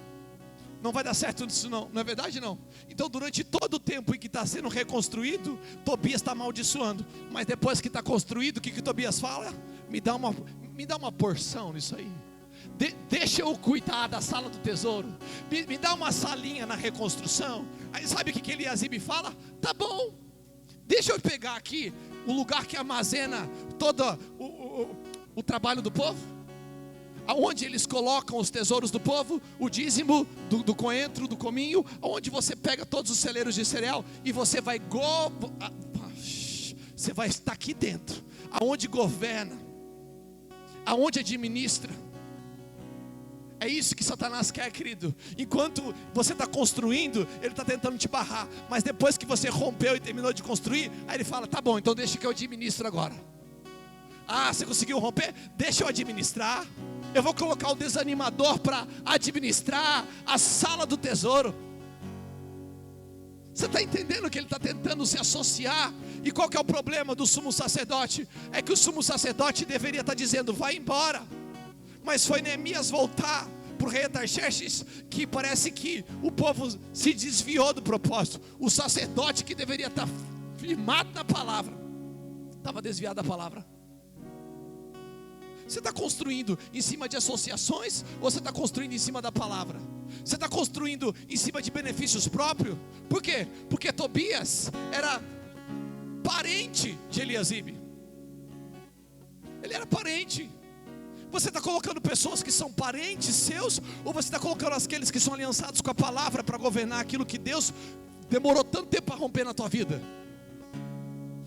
não vai dar certo isso não, não é verdade não? Então durante todo o tempo em que está sendo reconstruído, Tobias está amaldiçoando. Mas depois que está construído, o que Tobias fala? Me dá uma porção nisso aí. Deixa eu cuidar da sala do tesouro. Me dá uma salinha na reconstrução. Aí sabe o que Eliasibe fala? Tá bom, deixa eu pegar aqui o lugar que armazena todo o trabalho do povo, aonde eles colocam os tesouros do povo, o dízimo do coentro, do cominho, aonde você pega todos os celeiros de cereal, e você vai estar aqui dentro, aonde governa, aonde administra. É isso que Satanás quer, querido. Enquanto você está construindo, ele está tentando te barrar. Mas depois que você rompeu e terminou de construir, aí ele fala: tá bom, então deixa que eu administro agora. Ah, você conseguiu romper? Deixa eu administrar. Eu vou colocar o desanimador para administrar a sala do tesouro. Você está entendendo que ele está tentando se associar? E qual que é o problema do sumo sacerdote? É que o sumo sacerdote deveria estar dizendo: vai embora. Mas foi Neemias voltar para o rei Artaxerxes que parece que o povo se desviou do propósito. O sacerdote que deveria estar firmado na palavra estava desviado da palavra. Você está construindo em cima de associações ou você está construindo em cima da palavra? Você está construindo em cima de benefícios próprios? Por quê? Porque Tobias era parente de Eliasibe. Ele era parente. Você está colocando pessoas que são parentes seus, ou você está colocando aqueles que são aliançados com a palavra para governar aquilo que Deus demorou tanto tempo para romper na tua vida?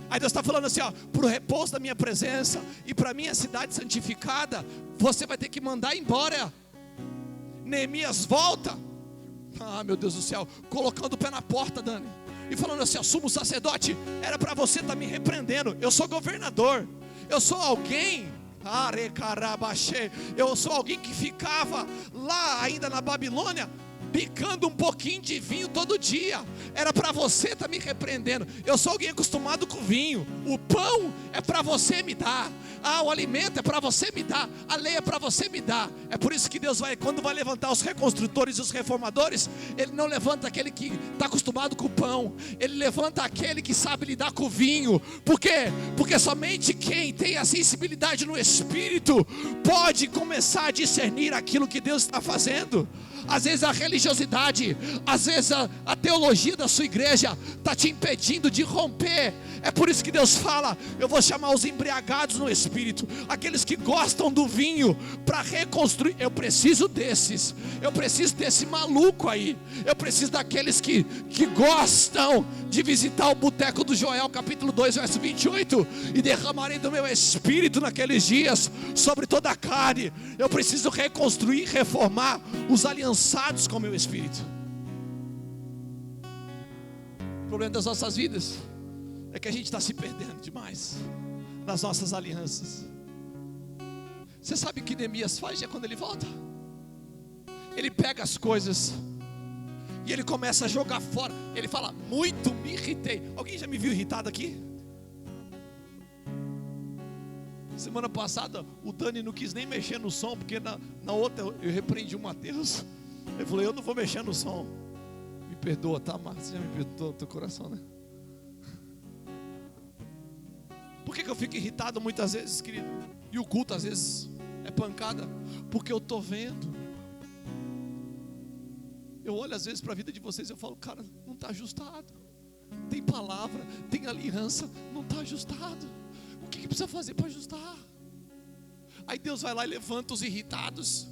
Aí Deus está falando assim: ó, para o repouso da minha presença e para a minha cidade santificada, você vai ter que mandar embora. Neemias volta, ah, meu Deus do céu, colocando o pé na porta, Dani, e falando assim: ó, sumo sacerdote, era para você estar me repreendendo. Eu sou governador, eu sou alguém, eu sou alguém que ficava lá ainda na Babilônia picando um pouquinho de vinho todo dia. Era para você estar me repreendendo. Eu sou alguém acostumado com vinho. O pão é para você me dar. Ah, o alimento é para você me dar. A lei é para você me dar. É por isso que Deus vai, quando vai levantar os reconstrutores e os reformadores, Ele não levanta aquele que está acostumado com o pão. Ele levanta aquele que sabe lidar com o vinho. Por quê? Porque somente quem tem a sensibilidade no Espírito pode começar a discernir aquilo que Deus está fazendo. Às vezes a religiosidade, às vezes a teologia da sua igreja está te impedindo de romper. É por isso que Deus fala: eu vou chamar os embriagados no Espírito, aqueles que gostam do vinho, para reconstruir. Eu preciso desses. Eu preciso desse maluco aí. Eu preciso daqueles que gostam de visitar o boteco do Joel, capítulo 2, verso 28. E derramarei do meu Espírito naqueles dias sobre toda a carne. Eu preciso reconstruir, reformar os aliançados com o meu Espírito. O problema das nossas vidas é que a gente está se perdendo demais nas nossas alianças. Você sabe o que Neemias faz já quando ele volta? Ele pega as coisas e ele começa a jogar fora. Ele fala: muito me irritei. Alguém já me viu irritado aqui? Semana passada o Dani não quis nem mexer no som, porque na outra eu repreendi o Mateus. Ele falou: eu não vou mexer no som. Me perdoa, tá, Marcos? Você já me perdoou teu coração, né? Por que eu fico irritado muitas vezes, querido? E o culto às vezes é pancada? Porque eu estou vendo. Eu olho às vezes para a vida de vocês e eu falo: cara, não está ajustado. Tem palavra, tem aliança, não está ajustado. O que precisa fazer para ajustar? Aí Deus vai lá e levanta os irritados.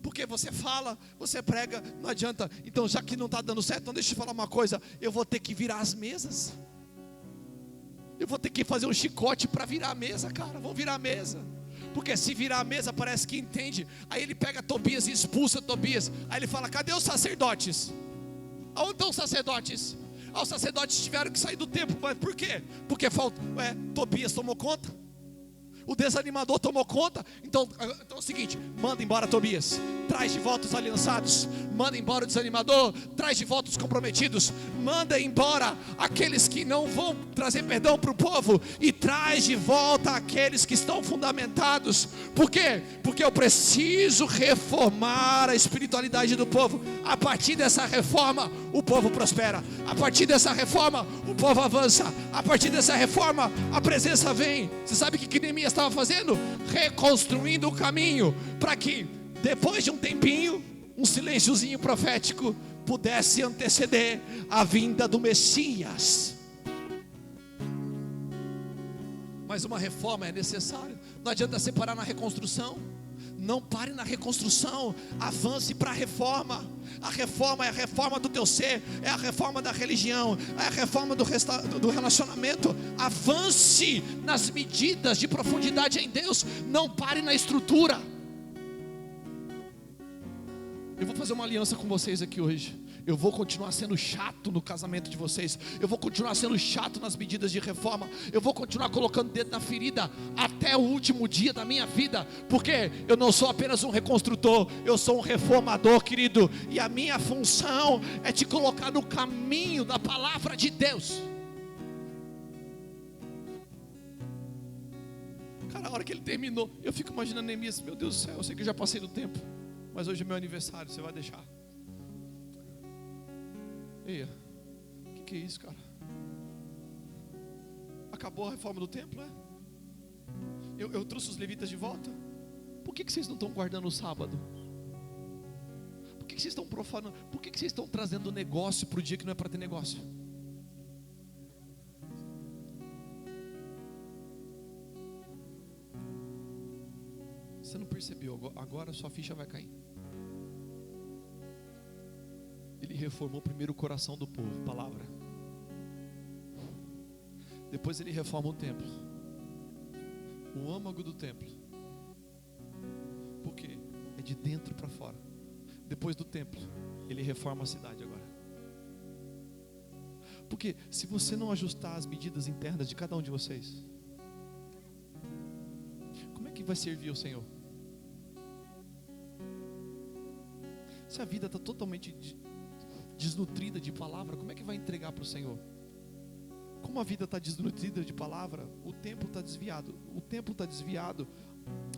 Porque você fala, você prega, não adianta. Então, já que não está dando certo, então deixa eu falar uma coisa: eu vou ter que virar as mesas. Eu vou ter que fazer um chicote para virar a mesa, cara. Vamos virar a mesa. Porque se virar a mesa parece que entende. Aí ele pega Tobias e expulsa Tobias. Aí ele fala: cadê os sacerdotes? Aonde estão os sacerdotes? Os sacerdotes tiveram que sair do templo. Mas por quê? Porque Tobias tomou conta. O desanimador tomou conta. Então é o seguinte: manda embora Tobias, traz de volta os aliançados. Manda embora o desanimador, traz de volta os comprometidos. Manda embora aqueles que não vão trazer perdão para o povo, e traz de volta aqueles que estão fundamentados. Por quê? Porque eu preciso reformar a espiritualidade do povo. A partir dessa reforma o povo prospera. A partir dessa reforma o povo avança. A partir dessa reforma a presença vem. Você sabe o que Neemias estava fazendo? Reconstruindo o caminho, para que depois de um tempinho, um silênciozinho profético pudesse anteceder a vinda do Messias. Mas uma reforma é necessária. Não adianta você parar na reconstrução. Não pare na reconstrução, avance para a reforma. A reforma é a reforma do teu ser, é a reforma da religião, é a reforma do relacionamento. Avance nas medidas de profundidade em Deus. Não pare na estrutura. Eu vou fazer uma aliança com vocês aqui hoje. Eu vou continuar sendo chato no casamento de vocês. Eu vou continuar sendo chato nas medidas de reforma. Eu vou continuar colocando dedo na ferida até o último dia da minha vida. Porque eu não sou apenas um reconstrutor, eu sou um reformador, querido. E a minha função é te colocar no caminho da palavra de Deus. Cara, a hora que ele terminou, eu fico imaginando Neemias. Meu Deus do céu, eu sei que eu já passei do tempo, mas hoje é meu aniversário, você vai deixar? Eia, o que é isso, cara? Acabou a reforma do templo, é? Eu trouxe os levitas de volta. Por que vocês não estão guardando o sábado? Por que vocês estão profanando? Por que vocês estão trazendo negócio para o dia que não é para ter negócio? Você não percebeu, agora sua ficha vai cair. Ele reformou primeiro o coração do povo, palavra. Depois ele reforma o templo, o âmago do templo. Por quê? É de dentro para fora. Depois do templo, ele reforma a cidade agora. Porque se você não ajustar as medidas internas de cada um de vocês, como é que vai servir o Senhor? Se a vida está totalmente desnutrida de palavra, como é que vai entregar para o Senhor? Como a vida está desnutrida de palavra, o templo está desviado. O templo está desviado,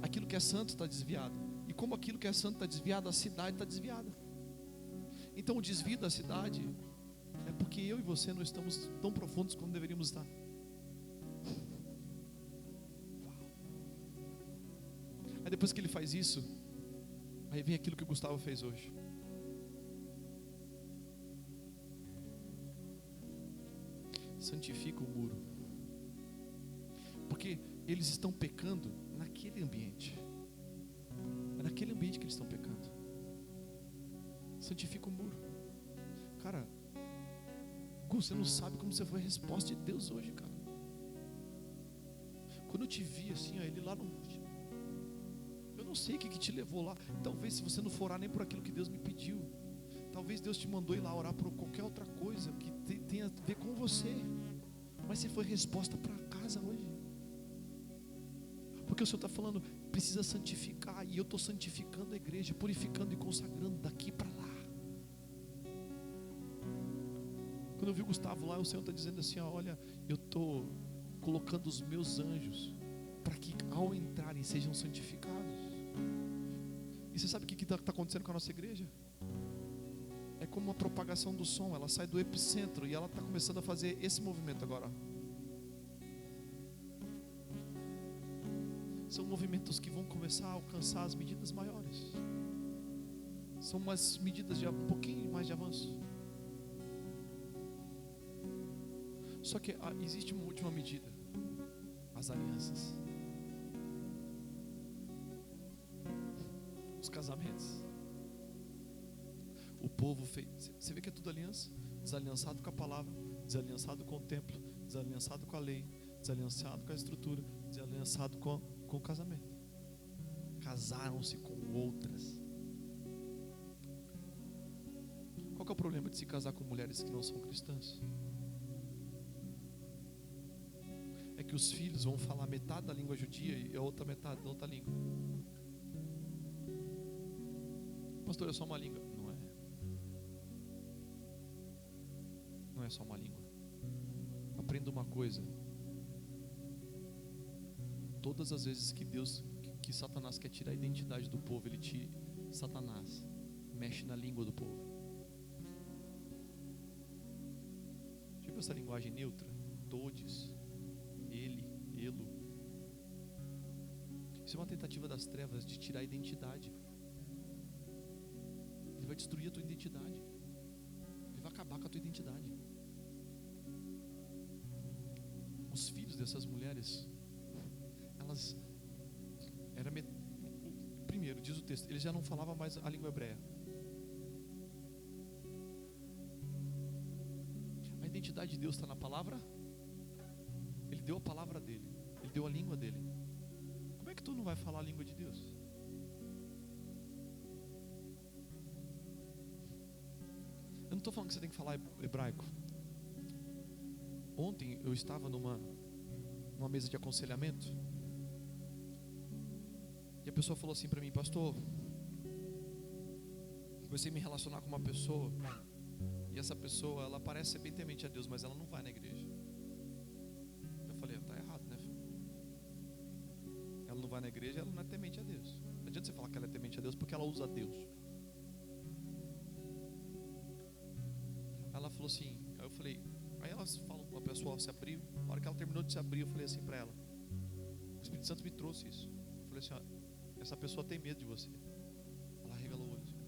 aquilo que é santo está desviado. E como aquilo que é santo está desviado, a cidade está desviada. Então o desvio da cidade é porque eu e você não estamos tão profundos como deveríamos estar. Aí depois que ele faz isso, aí vem aquilo que o Gustavo fez hoje. Santifica o muro. Porque eles estão pecando naquele ambiente. É naquele ambiente que eles estão pecando. Santifica o muro. Cara, você não sabe como você foi a resposta de Deus hoje, cara. Quando eu te vi assim, ó, ele lá no... Eu não sei o que te levou lá. Talvez se você não for orar nem por aquilo que Deus me pediu, talvez Deus te mandou ir lá orar por qualquer outra coisa que tenha a ver com você. Mas você foi resposta para casa hoje. Porque o Senhor está falando, precisa santificar. E eu estou santificando a igreja, purificando e consagrando daqui para lá. Quando eu vi o Gustavo lá, o Senhor está dizendo assim, ó, olha, eu estou colocando os meus anjos para que ao entrarem sejam santificados. E você sabe o que está acontecendo com a nossa igreja? É como uma propagação do som. Ela sai do epicentro e ela está começando a fazer esse movimento agora. São movimentos que vão começar a alcançar as medidas maiores. São umas medidas de um pouquinho mais de avanço. Só que existe uma última medida: as alianças, os casamentos. O povo fez. Você vê que é tudo aliança? Desaliançado com a palavra, desaliançado com o templo, desaliançado com a lei, desaliançado com a estrutura, desaliançado com o casamento. Casaram-se com outras. Qual que é o problema de se casar com mulheres que não são cristãs? É que os filhos vão falar metade da língua judia e a outra metade da outra língua. Pastor, é só uma língua. Não é só uma língua. Aprenda uma coisa: todas as vezes que Satanás quer tirar a identidade do povo, Satanás mexe na língua do povo. Tipo essa linguagem neutra, todes, ele, elo. Isso é uma tentativa das trevas de tirar a identidade. Ele vai destruir a tua identidade. Ele vai acabar com a tua identidade. Os filhos dessas mulheres, elas primeiro, diz o texto, eles já não falavam mais a língua hebreia. A identidade de Deus está na palavra. Ele deu a palavra dele, ele deu a língua dele. Como é que tu não vai falar a língua de Deus? estou falando que você tem que falar hebraico. Ontem eu estava numa mesa de aconselhamento e a pessoa falou assim para mim: pastor, comecei a me relacionar com uma pessoa e essa pessoa, ela parece ser bem temente a Deus, mas ela não vai na igreja. Eu falei: tá errado, né, filho? Ela não vai na igreja, ela não é temente a Deus. Não adianta você falar que ela é temente a Deus porque ela usa Deus. Ela falou assim, aí eu falei, aí ela falou, a pessoa se abriu. Na hora que ela terminou de se abrir, eu falei assim para ela: o Espírito Santo me trouxe isso. Eu falei assim: ó, essa pessoa tem medo de você. Ela regalou o olho assim.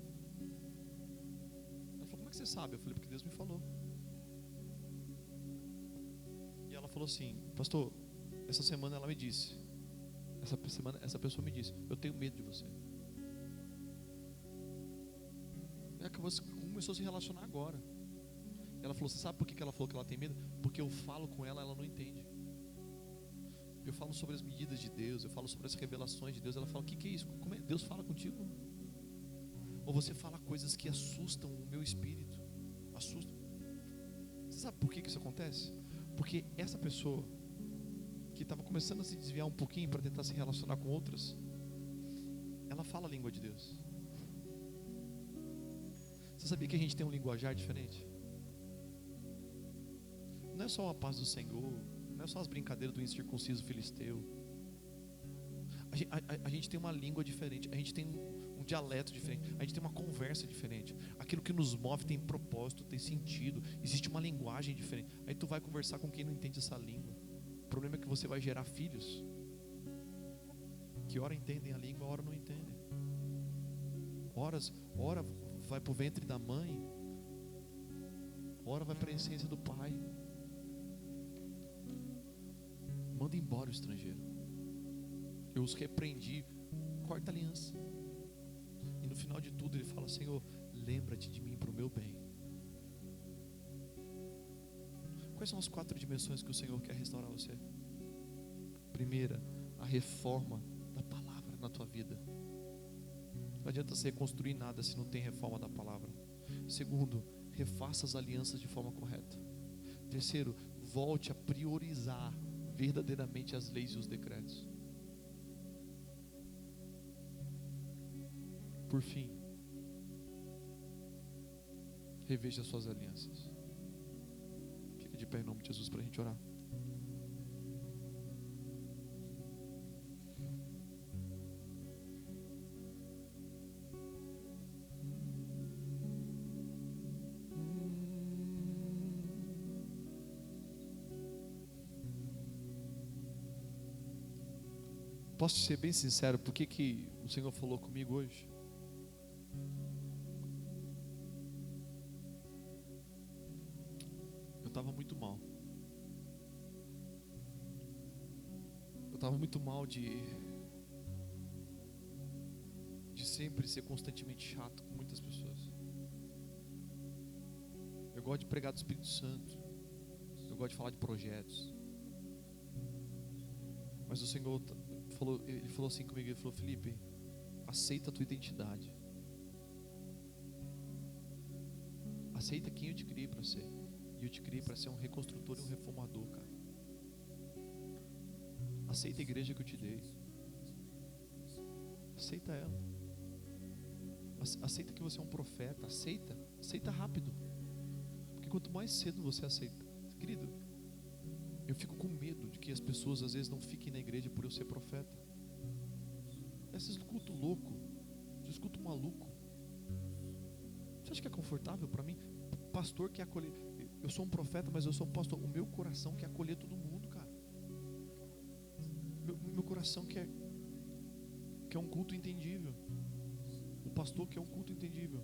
Ela falou: como é que você sabe? Eu falei: porque Deus me falou. E ela falou assim: pastor, essa semana ela me disse, essa pessoa me disse: eu tenho medo de você. E começou a se relacionar agora. Ela falou: você sabe por que ela falou que ela tem medo? Porque eu falo com ela, ela não entende. Eu falo sobre as medidas de Deus, eu falo sobre as revelações de Deus. Ela fala: o que é isso? Como é? Deus fala contigo? Ou você fala coisas que assustam o meu espírito? Assustam. Você sabe por que isso acontece? Porque essa pessoa que estava começando a se desviar um pouquinho para tentar se relacionar com outras, ela fala a língua de Deus. Você sabia que a gente tem um linguajar diferente? Não é só a paz do Senhor, não é só as brincadeiras do incircunciso filisteu. A gente tem uma língua diferente, a gente tem um dialeto diferente, a gente tem uma conversa diferente. Aquilo que nos move tem propósito, tem sentido, existe uma linguagem diferente. Aí tu vai conversar com quem não entende essa língua. O problema é que você vai gerar filhos que ora entendem a língua, ora não entendem. Ora vai para o ventre da mãe, ora vai para a essência do pai. Manda embora o estrangeiro. Eu os repreendi. Corta a aliança. E no final de tudo ele fala: Senhor, lembra-te de mim para o meu bem. Quais são as 4 dimensões que o Senhor quer restaurar você? Primeira, a reforma da palavra na tua vida. Não adianta você reconstruir nada se não tem reforma da palavra. Segundo, refaça as alianças de forma correta. Terceiro, volte a priorizar verdadeiramente as leis e os decretos. Por fim, reveja as suas alianças. Fica de pé em nome de Jesus para a gente orar. Posso ser bem sincero, por que o Senhor falou comigo hoje? Eu estava muito mal. Eu estava muito mal de sempre ser constantemente chato com muitas pessoas. Eu gosto de pregar do Espírito Santo. Eu gosto de falar de projetos. Mas o Senhor ele falou assim comigo, ele falou: Felipe, aceita a tua identidade. Aceita quem eu te criei para ser. E eu te criei para ser um reconstrutor e um reformador, cara. Aceita a igreja que eu te dei. Aceita ela. Aceita que você é um profeta. Aceita rápido. Porque quanto mais cedo você aceita, querido, eu fico com medo de que as pessoas às vezes não fiquem na igreja por eu ser profeta. Você escuta o louco, você escuta o maluco. Você acha que é confortável para mim? Pastor quer acolher. Eu sou um profeta, mas eu sou um pastor. O meu coração quer acolher todo mundo, cara. Meu coração quer um culto entendível. O pastor quer um culto entendível.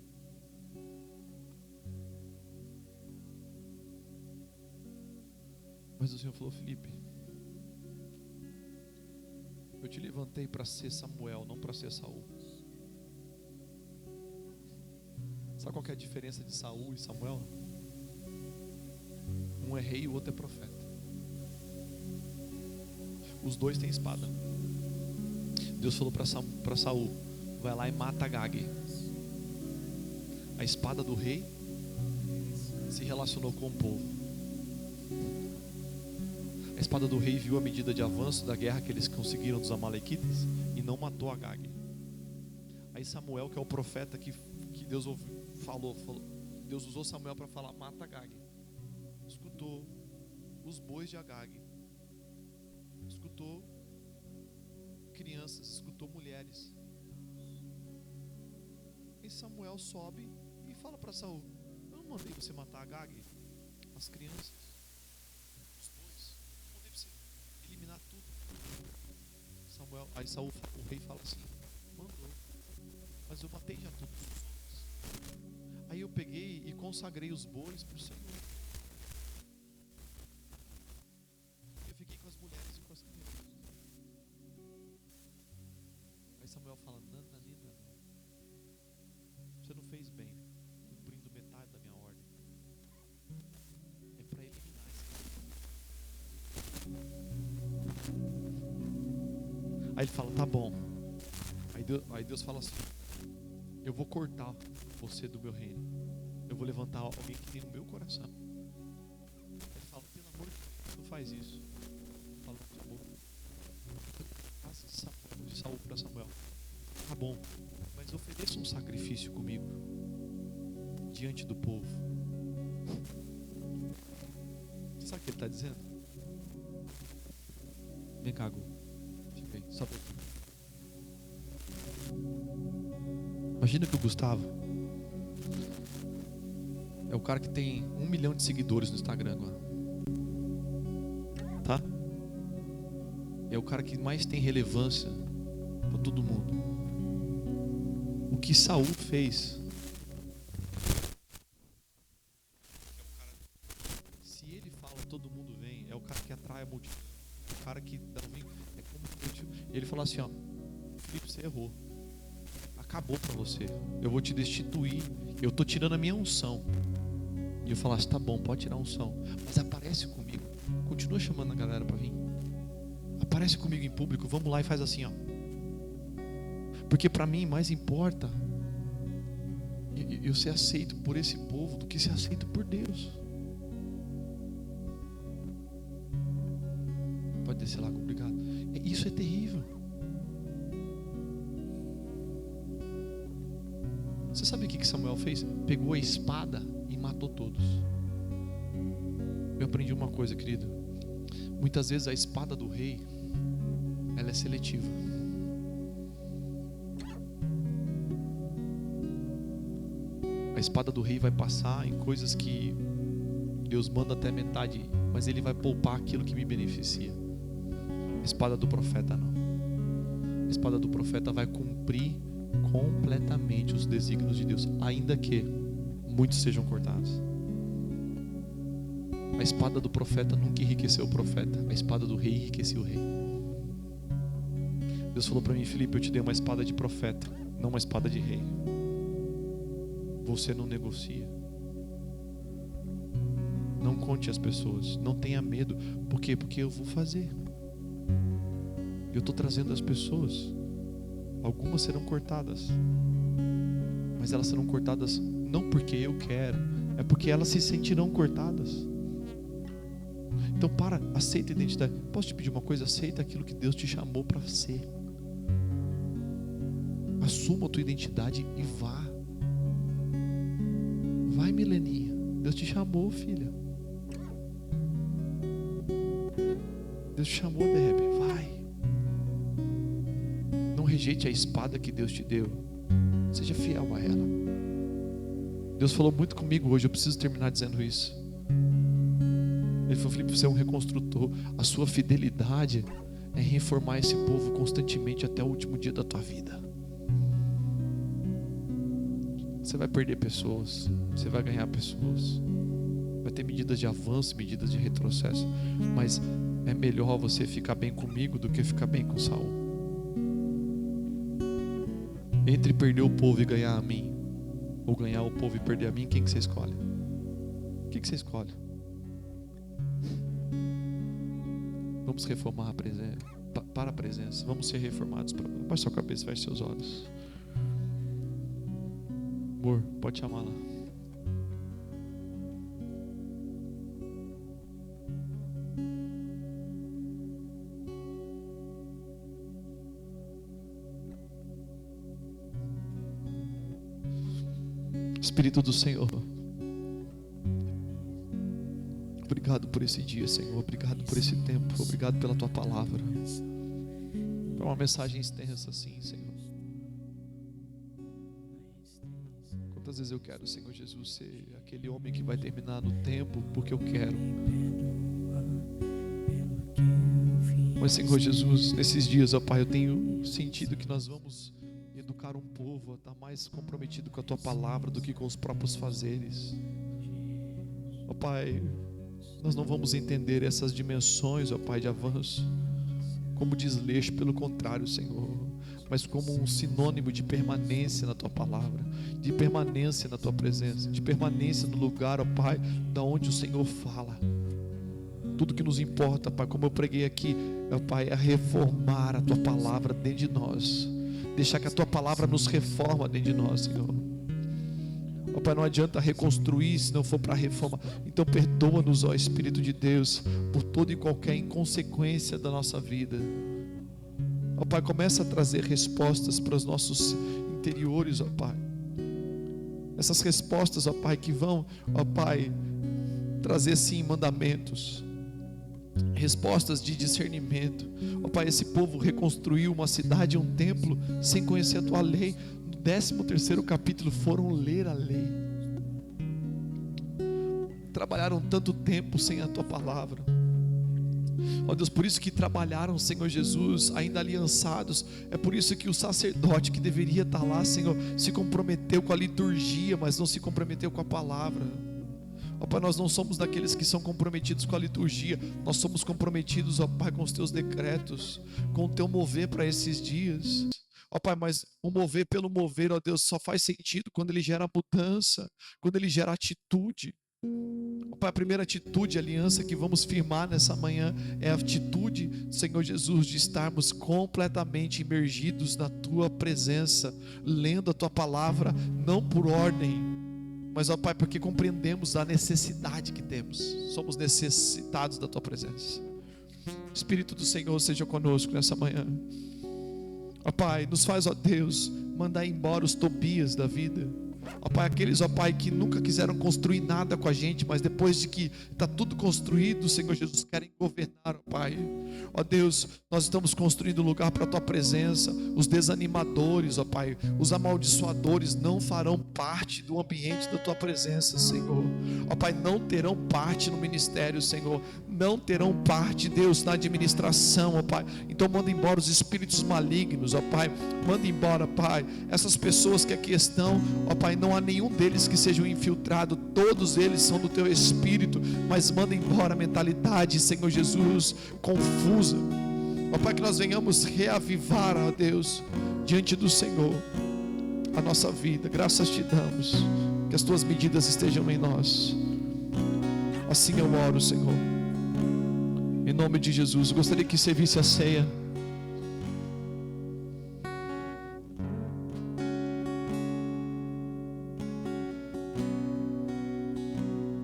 Mas o Senhor falou: Felipe, eu te levantei para ser Samuel, não para ser Saul. Sabe qual que é a diferença de Saul e Samuel? Um é rei e o outro é profeta. Os dois têm espada. Deus falou para Saul: vai lá e mata Agag. A espada do rei se relacionou com o povo. A espada do rei viu a medida de avanço da guerra que eles conseguiram dos amalequitas e não matou Agag. Aí Samuel, que é o profeta que Deus falou, Deus usou Samuel para falar: mata Agag. Escutou os bois de Agag, escutou crianças, escutou mulheres. E Samuel sobe e fala para Saul: eu não mandei você matar Agag, as crianças, os bois, eu mandei você eliminar tudo. Aí Saul, o rei, fala assim: mandou, mas eu matei já todos os homens. Aí eu peguei e consagrei os bois para o Senhor. Eu fiquei com as mulheres e com as crianças. Aí Samuel fala: nananina, você não fez bem cumprindo metade da minha ordem. É para eliminar esse cara. Aí ele fala: tá bom. Aí Deus fala assim: eu vou cortar você do meu reino. Eu vou levantar alguém que tem no meu coração. Ele fala: pelo amor de Deus, não faz isso. Fala: tá bom. De Saul para Samuel: tá bom, mas ofereça um sacrifício comigo diante do povo. Você sabe o que ele está dizendo? Vem cá, Gu. Fica aí, só aqui. Imagina que o Gustavo é o cara que tem 1 milhão de seguidores no Instagram agora, tá? É o cara que mais tem relevância para todo mundo. O que Saul fez, se ele fala todo mundo vem, é o cara que atrai a multidão, o cara que dá um, é como ele falou assim: ó, Felipe, você errou, acabou para você, eu vou te destituir, eu tô tirando a minha unção. E eu falasse: tá bom, pode tirar a unção, mas aparece comigo, continua chamando a galera para vir, aparece comigo em público, vamos lá e faz assim, ó. Porque para mim mais importa eu ser aceito por esse povo do que ser aceito por Deus. Pode descer lá, obrigado. Isso é terrível. Você sabe o que Samuel fez? Pegou a espada e matou todos. Eu aprendi uma coisa, querido. Muitas vezes a espada do rei, ela é seletiva. A espada do rei vai passar em coisas que Deus manda até metade, mas ele vai poupar aquilo que me beneficia. A espada do profeta não. A espada do profeta vai cumprir completamente os desígnios de Deus, ainda que muitos sejam cortados. A espada do profeta nunca enriqueceu o profeta, a espada do rei enriqueceu o rei. Deus falou para mim: Felipe, eu te dei uma espada de profeta, não uma espada de rei. Você não negocia. Não conte às pessoas, não tenha medo. Por quê? Porque eu vou fazer. Eu estou trazendo as pessoas. Algumas serão cortadas, mas elas serão cortadas não porque eu quero, é porque elas se sentirão cortadas. Então aceita a identidade. Posso te pedir uma coisa? Aceita aquilo que Deus te chamou para ser. Assuma a tua identidade e vá. Vai, Mileninha, Deus te chamou, filha. Deus te chamou, Debe, vai. Não rejeite a espada que Deus te deu. Seja fiel a ela. Deus falou muito comigo hoje, eu preciso terminar dizendo isso. Ele falou: Felipe, você é um reconstrutor. A sua fidelidade é reformar esse povo constantemente até o último dia da tua vida. Você vai perder pessoas, você vai ganhar pessoas, vai ter medidas de avanço, medidas de retrocesso, mas é melhor você ficar bem comigo do que ficar bem com Saul. Entre perder o povo e ganhar a mim, ou ganhar o povo e perder a mim, quem que você escolhe? O que você escolhe? Vamos reformar a presença, para a presença, vamos ser reformados. Baixe sua cabeça, feche seus olhos. Amor, pode chamar lá. Espírito do Senhor, obrigado por esse dia, Senhor. Obrigado por esse tempo. Obrigado pela Tua palavra. É uma mensagem extensa assim, Senhor. Quantas vezes eu quero, Senhor Jesus, ser aquele homem que vai terminar no tempo porque eu quero. Mas, Senhor Jesus, nesses dias, ó Pai, eu tenho sentido que nós vamos educar um povo a estar mais comprometido com a Tua palavra do que com os próprios fazeres. Ó Pai, nós não vamos entender essas dimensões, ó Pai, de avanço como desleixo, pelo contrário, Senhor, mas como um sinônimo de permanência na Tua palavra, de permanência na Tua presença, de permanência no lugar, ó Pai, da onde o Senhor fala. Tudo que nos importa, Pai, como eu preguei aqui, ó Pai, é reformar a Tua palavra dentro de nós, deixar que a Tua palavra nos reforma dentro de nós, Senhor. Ó Pai, não adianta reconstruir se não for para reforma. Então perdoa-nos, ó Espírito de Deus, por toda e qualquer inconsequência da nossa vida. Ó Pai, começa a trazer respostas para os nossos interiores, ó Pai. Essas respostas, ó Pai, que vão, ó Pai, trazer sim mandamentos, respostas de discernimento. Ó Pai, esse povo reconstruiu uma cidade, um templo, sem conhecer a Tua lei. No 13º capítulo foram ler a lei. Trabalharam tanto tempo sem a Tua palavra. Ó Deus, por isso que trabalharam, Senhor Jesus, ainda aliançados. É por isso que o sacerdote que deveria estar lá, Senhor, se comprometeu com a liturgia, mas não se comprometeu com a palavra. Ó Pai, nós não somos daqueles que são comprometidos com a liturgia. Nós somos comprometidos, ó Pai, com os Teus decretos, com o Teu mover para esses dias. Ó Pai, mas o mover pelo mover, ó Deus, só faz sentido quando ele gera mudança, quando ele gera atitude. Ó Pai, a primeira atitude, aliança que vamos firmar nessa manhã é a atitude, Senhor Jesus, de estarmos completamente imergidos na Tua presença, lendo a Tua palavra, não por ordem, mas, ó Pai, porque compreendemos a necessidade que temos. Somos necessitados da Tua presença. Espírito do Senhor seja conosco nessa manhã. Ó Pai, nos faz, ó Deus, mandar embora os Tobias da vida. Ó Pai, aqueles, ó Pai, que nunca quiseram construir nada com a gente, mas depois de que está tudo construído, Senhor Jesus, querem governar, ó Pai. Ó Deus, nós estamos construindo lugar para a Tua presença. Os desanimadores, ó Pai, os amaldiçoadores não farão parte do ambiente da Tua presença, Senhor. Ó Pai, não terão parte no ministério, Senhor. Não terão parte, Deus, na administração, ó Pai. Então manda embora os espíritos malignos, ó Pai. Manda embora, Pai, essas pessoas que aqui estão, ó Pai, não há nenhum deles que seja um infiltrado. Todos eles são do Teu Espírito. Mas manda embora a mentalidade, Senhor Jesus, confusa. Ó Pai, que nós venhamos reavivar, ó Deus, diante do Senhor a nossa vida. Graças Te damos, que as Tuas medidas estejam em nós. Assim eu oro, Senhor, em nome de Jesus. Eu gostaria que servisse a ceia.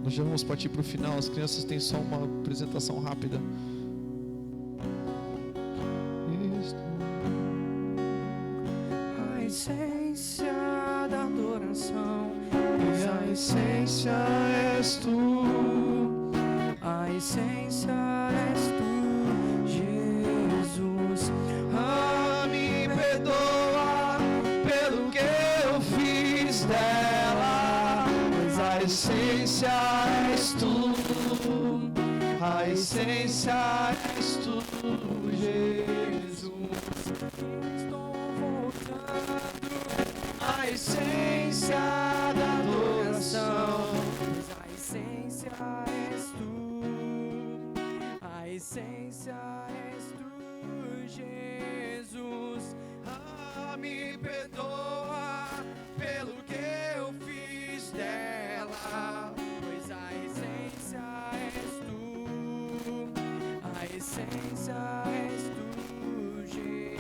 Nós já vamos partir para o final. As crianças têm só uma apresentação rápida. A essência da adoração, e a essência és Tu, a essência és Tu, Jesus. Me perdoa pelo que eu fiz dela, pois a essência és Tu, a essência és Tu, Jesus. Estou voltando à essência da adoração, pois a essência és Tu, a essência és Tu, Jesus. Me perdoa pelo que eu fiz dela, pois a essência és Tu, a essência és Tu, Jesus.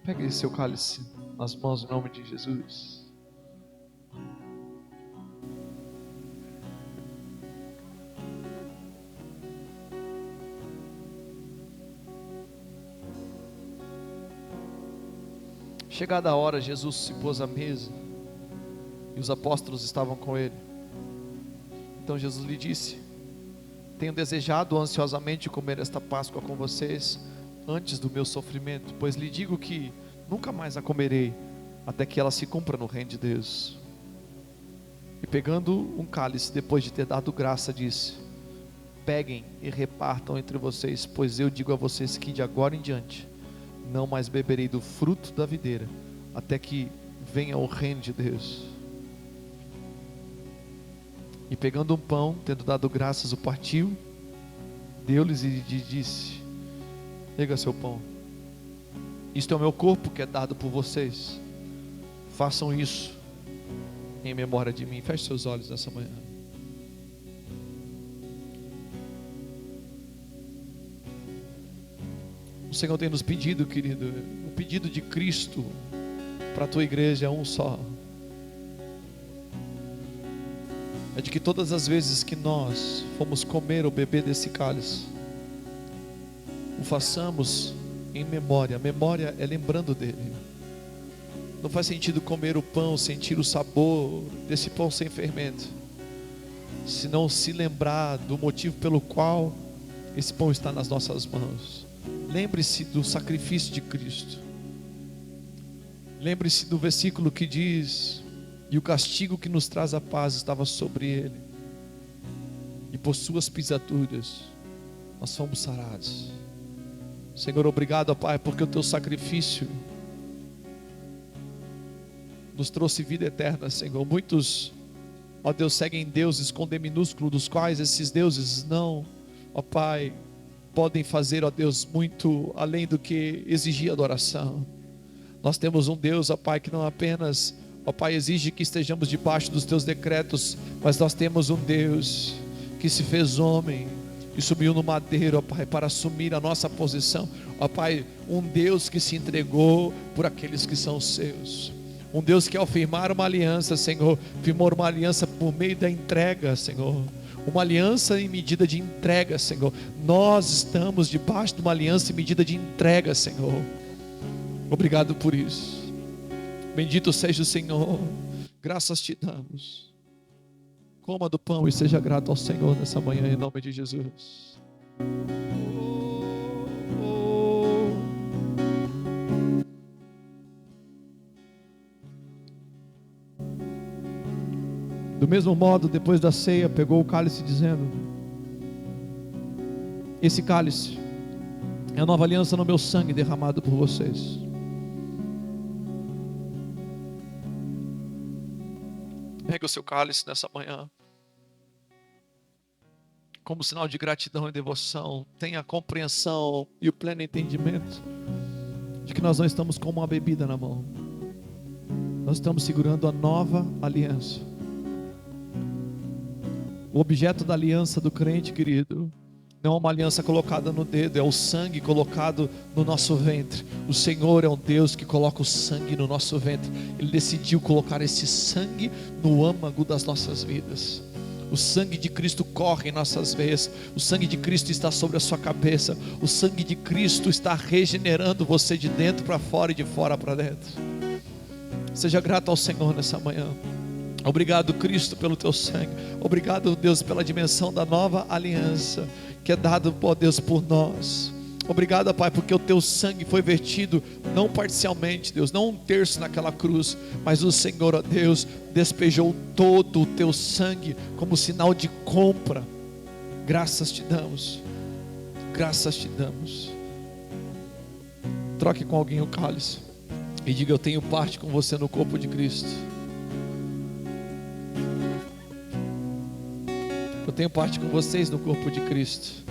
Pegue seu cálice nas mãos em nome de Jesus. Chegada a hora, Jesus se pôs à mesa e os apóstolos estavam com ele. Então Jesus lhe disse: tenho desejado ansiosamente comer esta Páscoa com vocês antes do meu sofrimento, pois lhe digo que nunca mais a comerei até que ela se cumpra no reino de Deus. E pegando um cálice, depois de ter dado graça, disse: peguem e repartam entre vocês, pois eu digo a vocês que de agora em diante não mais beberei do fruto da videira até que venha o reino de Deus. E pegando um pão, tendo dado graças, o partiu, deu-lhes e disse: pega seu pão, isto é o meu corpo que é dado por vocês, façam isso em memória de mim. Feche seus olhos nessa manhã. O Senhor tem nos pedido, querido, o pedido de Cristo para a tua igreja é um só: é de que todas as vezes que nós fomos comer ou beber desse cálice, o façamos em memória. A memória é lembrando dele. Não faz sentido comer o pão, sentir o sabor desse pão sem fermento, se não se lembrar do motivo pelo qual esse pão está nas nossas mãos. Lembre-se do sacrifício de Cristo. Lembre-se do versículo que diz: e o castigo que nos traz a paz estava sobre ele, e por suas pisaduras nós fomos sarados. Senhor, obrigado, ó Pai, porque o teu sacrifício nos trouxe vida eterna, Senhor. Muitos, ó Deus, seguem deuses com D minúsculo, dos quais esses deuses não, ó Pai, podem fazer, ó Deus, muito além do que exigir adoração. Nós temos um Deus, ó Pai, que não apenas, ó Pai, exige que estejamos debaixo dos teus decretos, mas nós temos um Deus que se fez homem e subiu no madeiro, ó Pai, para assumir a nossa posição. Ó Pai, um Deus que se entregou por aqueles que são seus. Um Deus que, ao firmar uma aliança, Senhor, firmou uma aliança por meio da entrega, Senhor. Uma aliança em medida de entrega, Senhor. Nós estamos debaixo de uma aliança em medida de entrega, Senhor. Obrigado por isso. Bendito seja o Senhor. Graças te damos. Coma do pão e seja grato ao Senhor nessa manhã, em nome de Jesus. Do mesmo modo, depois da ceia, pegou o cálice dizendo: esse cálice é a nova aliança no meu sangue derramado por vocês. Pega o seu cálice nessa manhã, como sinal de gratidão e devoção. Tenha a compreensão e o pleno entendimento de que nós não estamos com uma bebida na mão. Nós estamos segurando a nova aliança. O objeto da aliança do crente, querido, não é uma aliança colocada no dedo, é o sangue colocado no nosso ventre. O Senhor é um Deus que coloca o sangue no nosso ventre. Ele decidiu colocar esse sangue no âmago das nossas vidas. O sangue de Cristo corre em nossas veias. O sangue de Cristo está sobre a sua cabeça. O sangue de Cristo está regenerando você de dentro para fora e de fora para dentro. Seja grato ao Senhor nessa manhã. Obrigado, Cristo, pelo teu sangue. Obrigado, Deus, pela dimensão da nova aliança que é dado, ó Deus, por nós. Obrigado, Pai, porque o teu sangue foi vertido não parcialmente, Deus, não um terço naquela cruz, mas o Senhor, ó Deus, despejou todo o teu sangue como sinal de compra. Graças te damos. Graças te damos. Troque com alguém o cálice e diga: eu tenho parte com você no corpo de Cristo. Eu tenho parte com vocês no corpo de Cristo.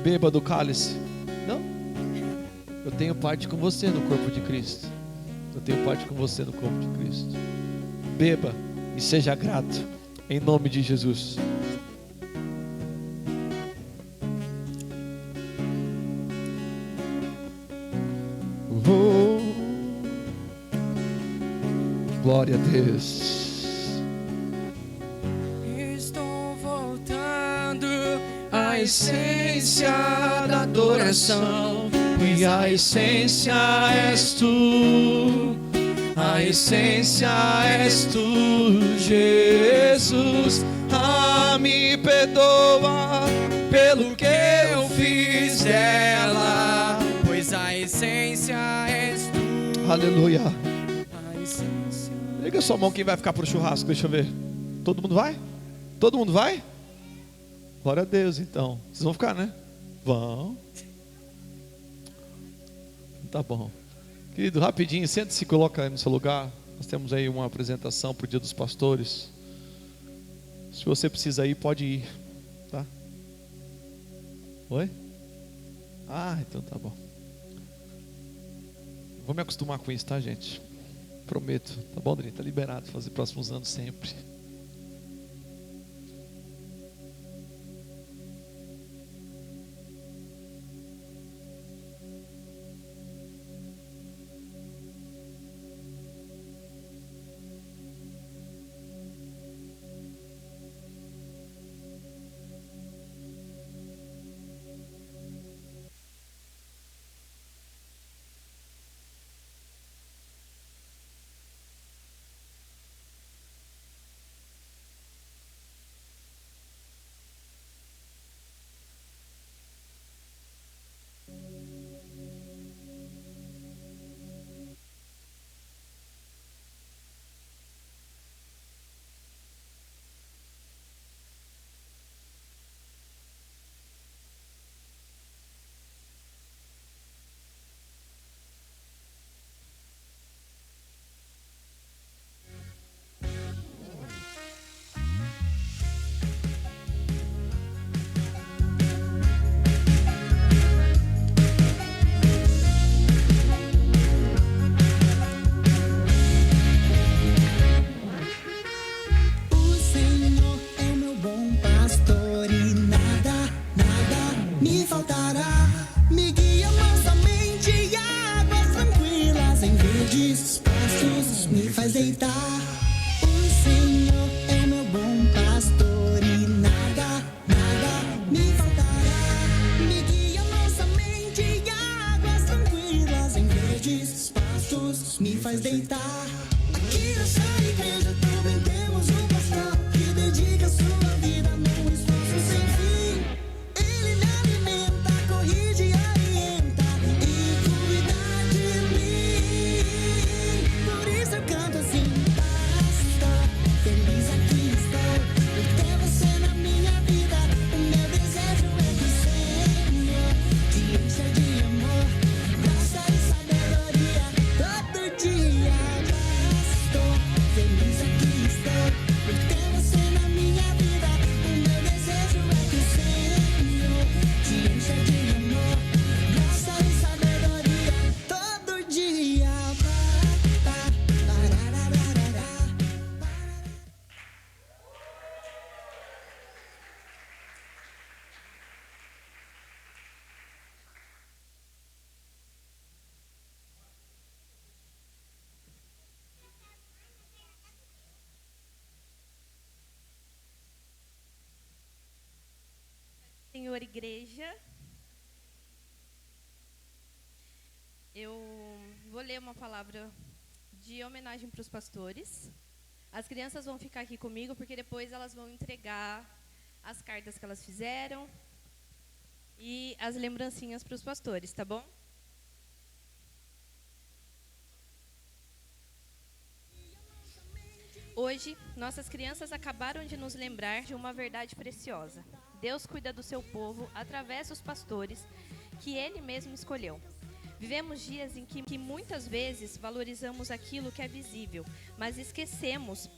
Beba do cálice. Não. Eu tenho parte com você no corpo de Cristo. Eu tenho parte com você no corpo de Cristo. Beba e seja grato, em nome de Jesus. Oh. Deus. Estou voltando à essência da adoração, e a essência és tu. A essência és tu, Jesus. Ah, me perdoa pelo que eu fiz dela, pois a essência és tu. Aleluia. A essência. Liga sua mão, quem vai ficar pro churrasco? Deixa eu ver. Todo mundo vai? Todo mundo vai? Glória a Deus, então. Vocês vão ficar, né? Vão. Tá bom. Querido, rapidinho, sente-se e coloca aí no seu lugar. Nós temos aí uma apresentação para o Dia dos Pastores. Se você precisa ir, pode ir, tá? Oi? Ah, então tá bom. Vou me acostumar com isso, tá, gente? Prometo. Tá bom, Dani? Tá liberado fazer próximos anos sempre. Senhor, igreja, eu vou ler uma palavra de homenagem para os pastores. As crianças vão ficar aqui comigo, porque depois elas vão entregar as cartas que elas fizeram e as lembrancinhas para os pastores, tá bom? Hoje, nossas crianças acabaram de nos lembrar de uma verdade preciosa. Deus cuida do seu povo através dos pastores que Ele mesmo escolheu. Vivemos dias em que muitas vezes valorizamos aquilo que é visível, mas esquecemos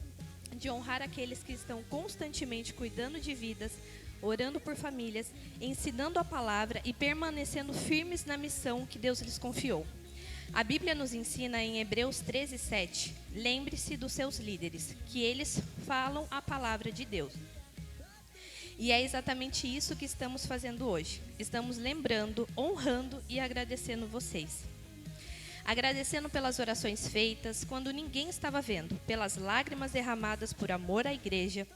de honrar aqueles que estão constantemente cuidando de vidas, orando por famílias, ensinando a palavra e permanecendo firmes na missão que Deus lhes confiou. A Bíblia nos ensina em Hebreus 13:7, lembre-se dos seus líderes, que eles falam a palavra de Deus. E é exatamente isso que estamos fazendo hoje. Estamos lembrando, honrando e agradecendo vocês. agradecendo pelas orações feitas quando ninguém estava vendo, pelas lágrimas derramadas por amor à igreja,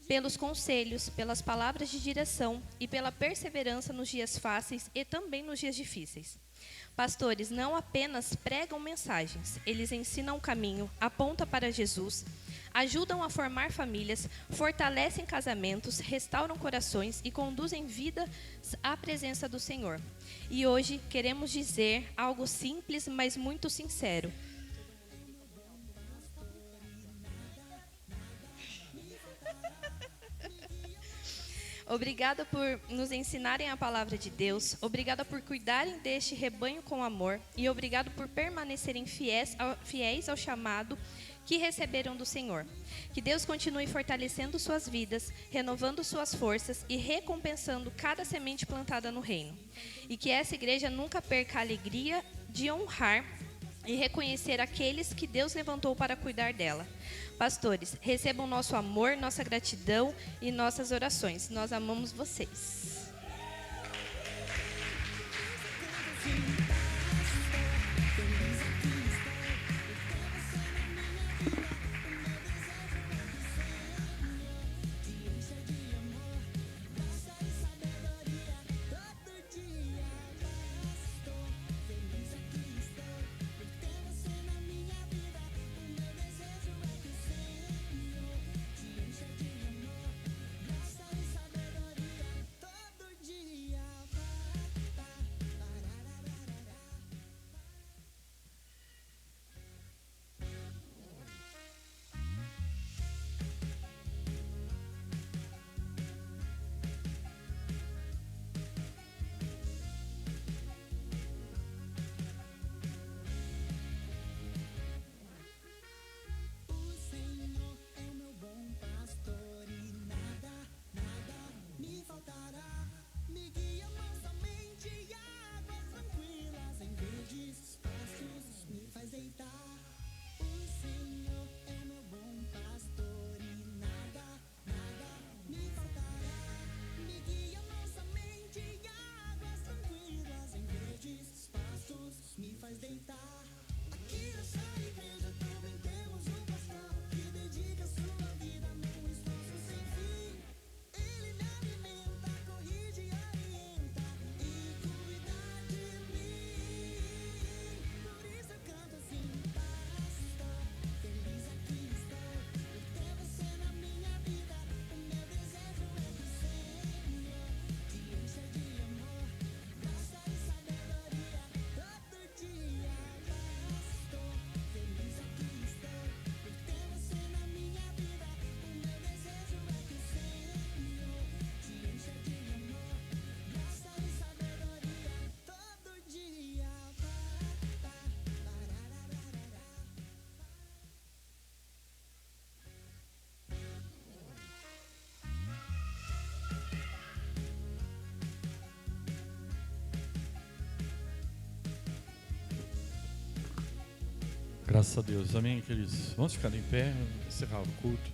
pelos conselhos, pelas palavras de direção e pela perseverança nos dias fáceis e também nos dias difíceis. Pastores não apenas pregam mensagens, eles ensinam o caminho, apontam para Jesus, ajudam a formar famílias, fortalecem casamentos, restauram corações e conduzem vidas à presença do Senhor. E hoje queremos dizer algo simples, mas muito sincero. Obrigada por nos ensinarem a palavra de Deus, obrigada por cuidarem deste rebanho com amor e obrigado por permanecerem fiéis ao chamado que receberam do Senhor. Que Deus continue fortalecendo suas vidas, renovando suas forças e recompensando cada semente plantada no reino. E que essa igreja nunca perca a alegria de honrar e reconhecer aqueles que Deus levantou para cuidar dela. Pastores, recebam nosso amor, nossa gratidão e nossas orações. Nós amamos vocês. Graças a Deus. Amém, queridos. Vamos ficar em pé, encerrar o culto.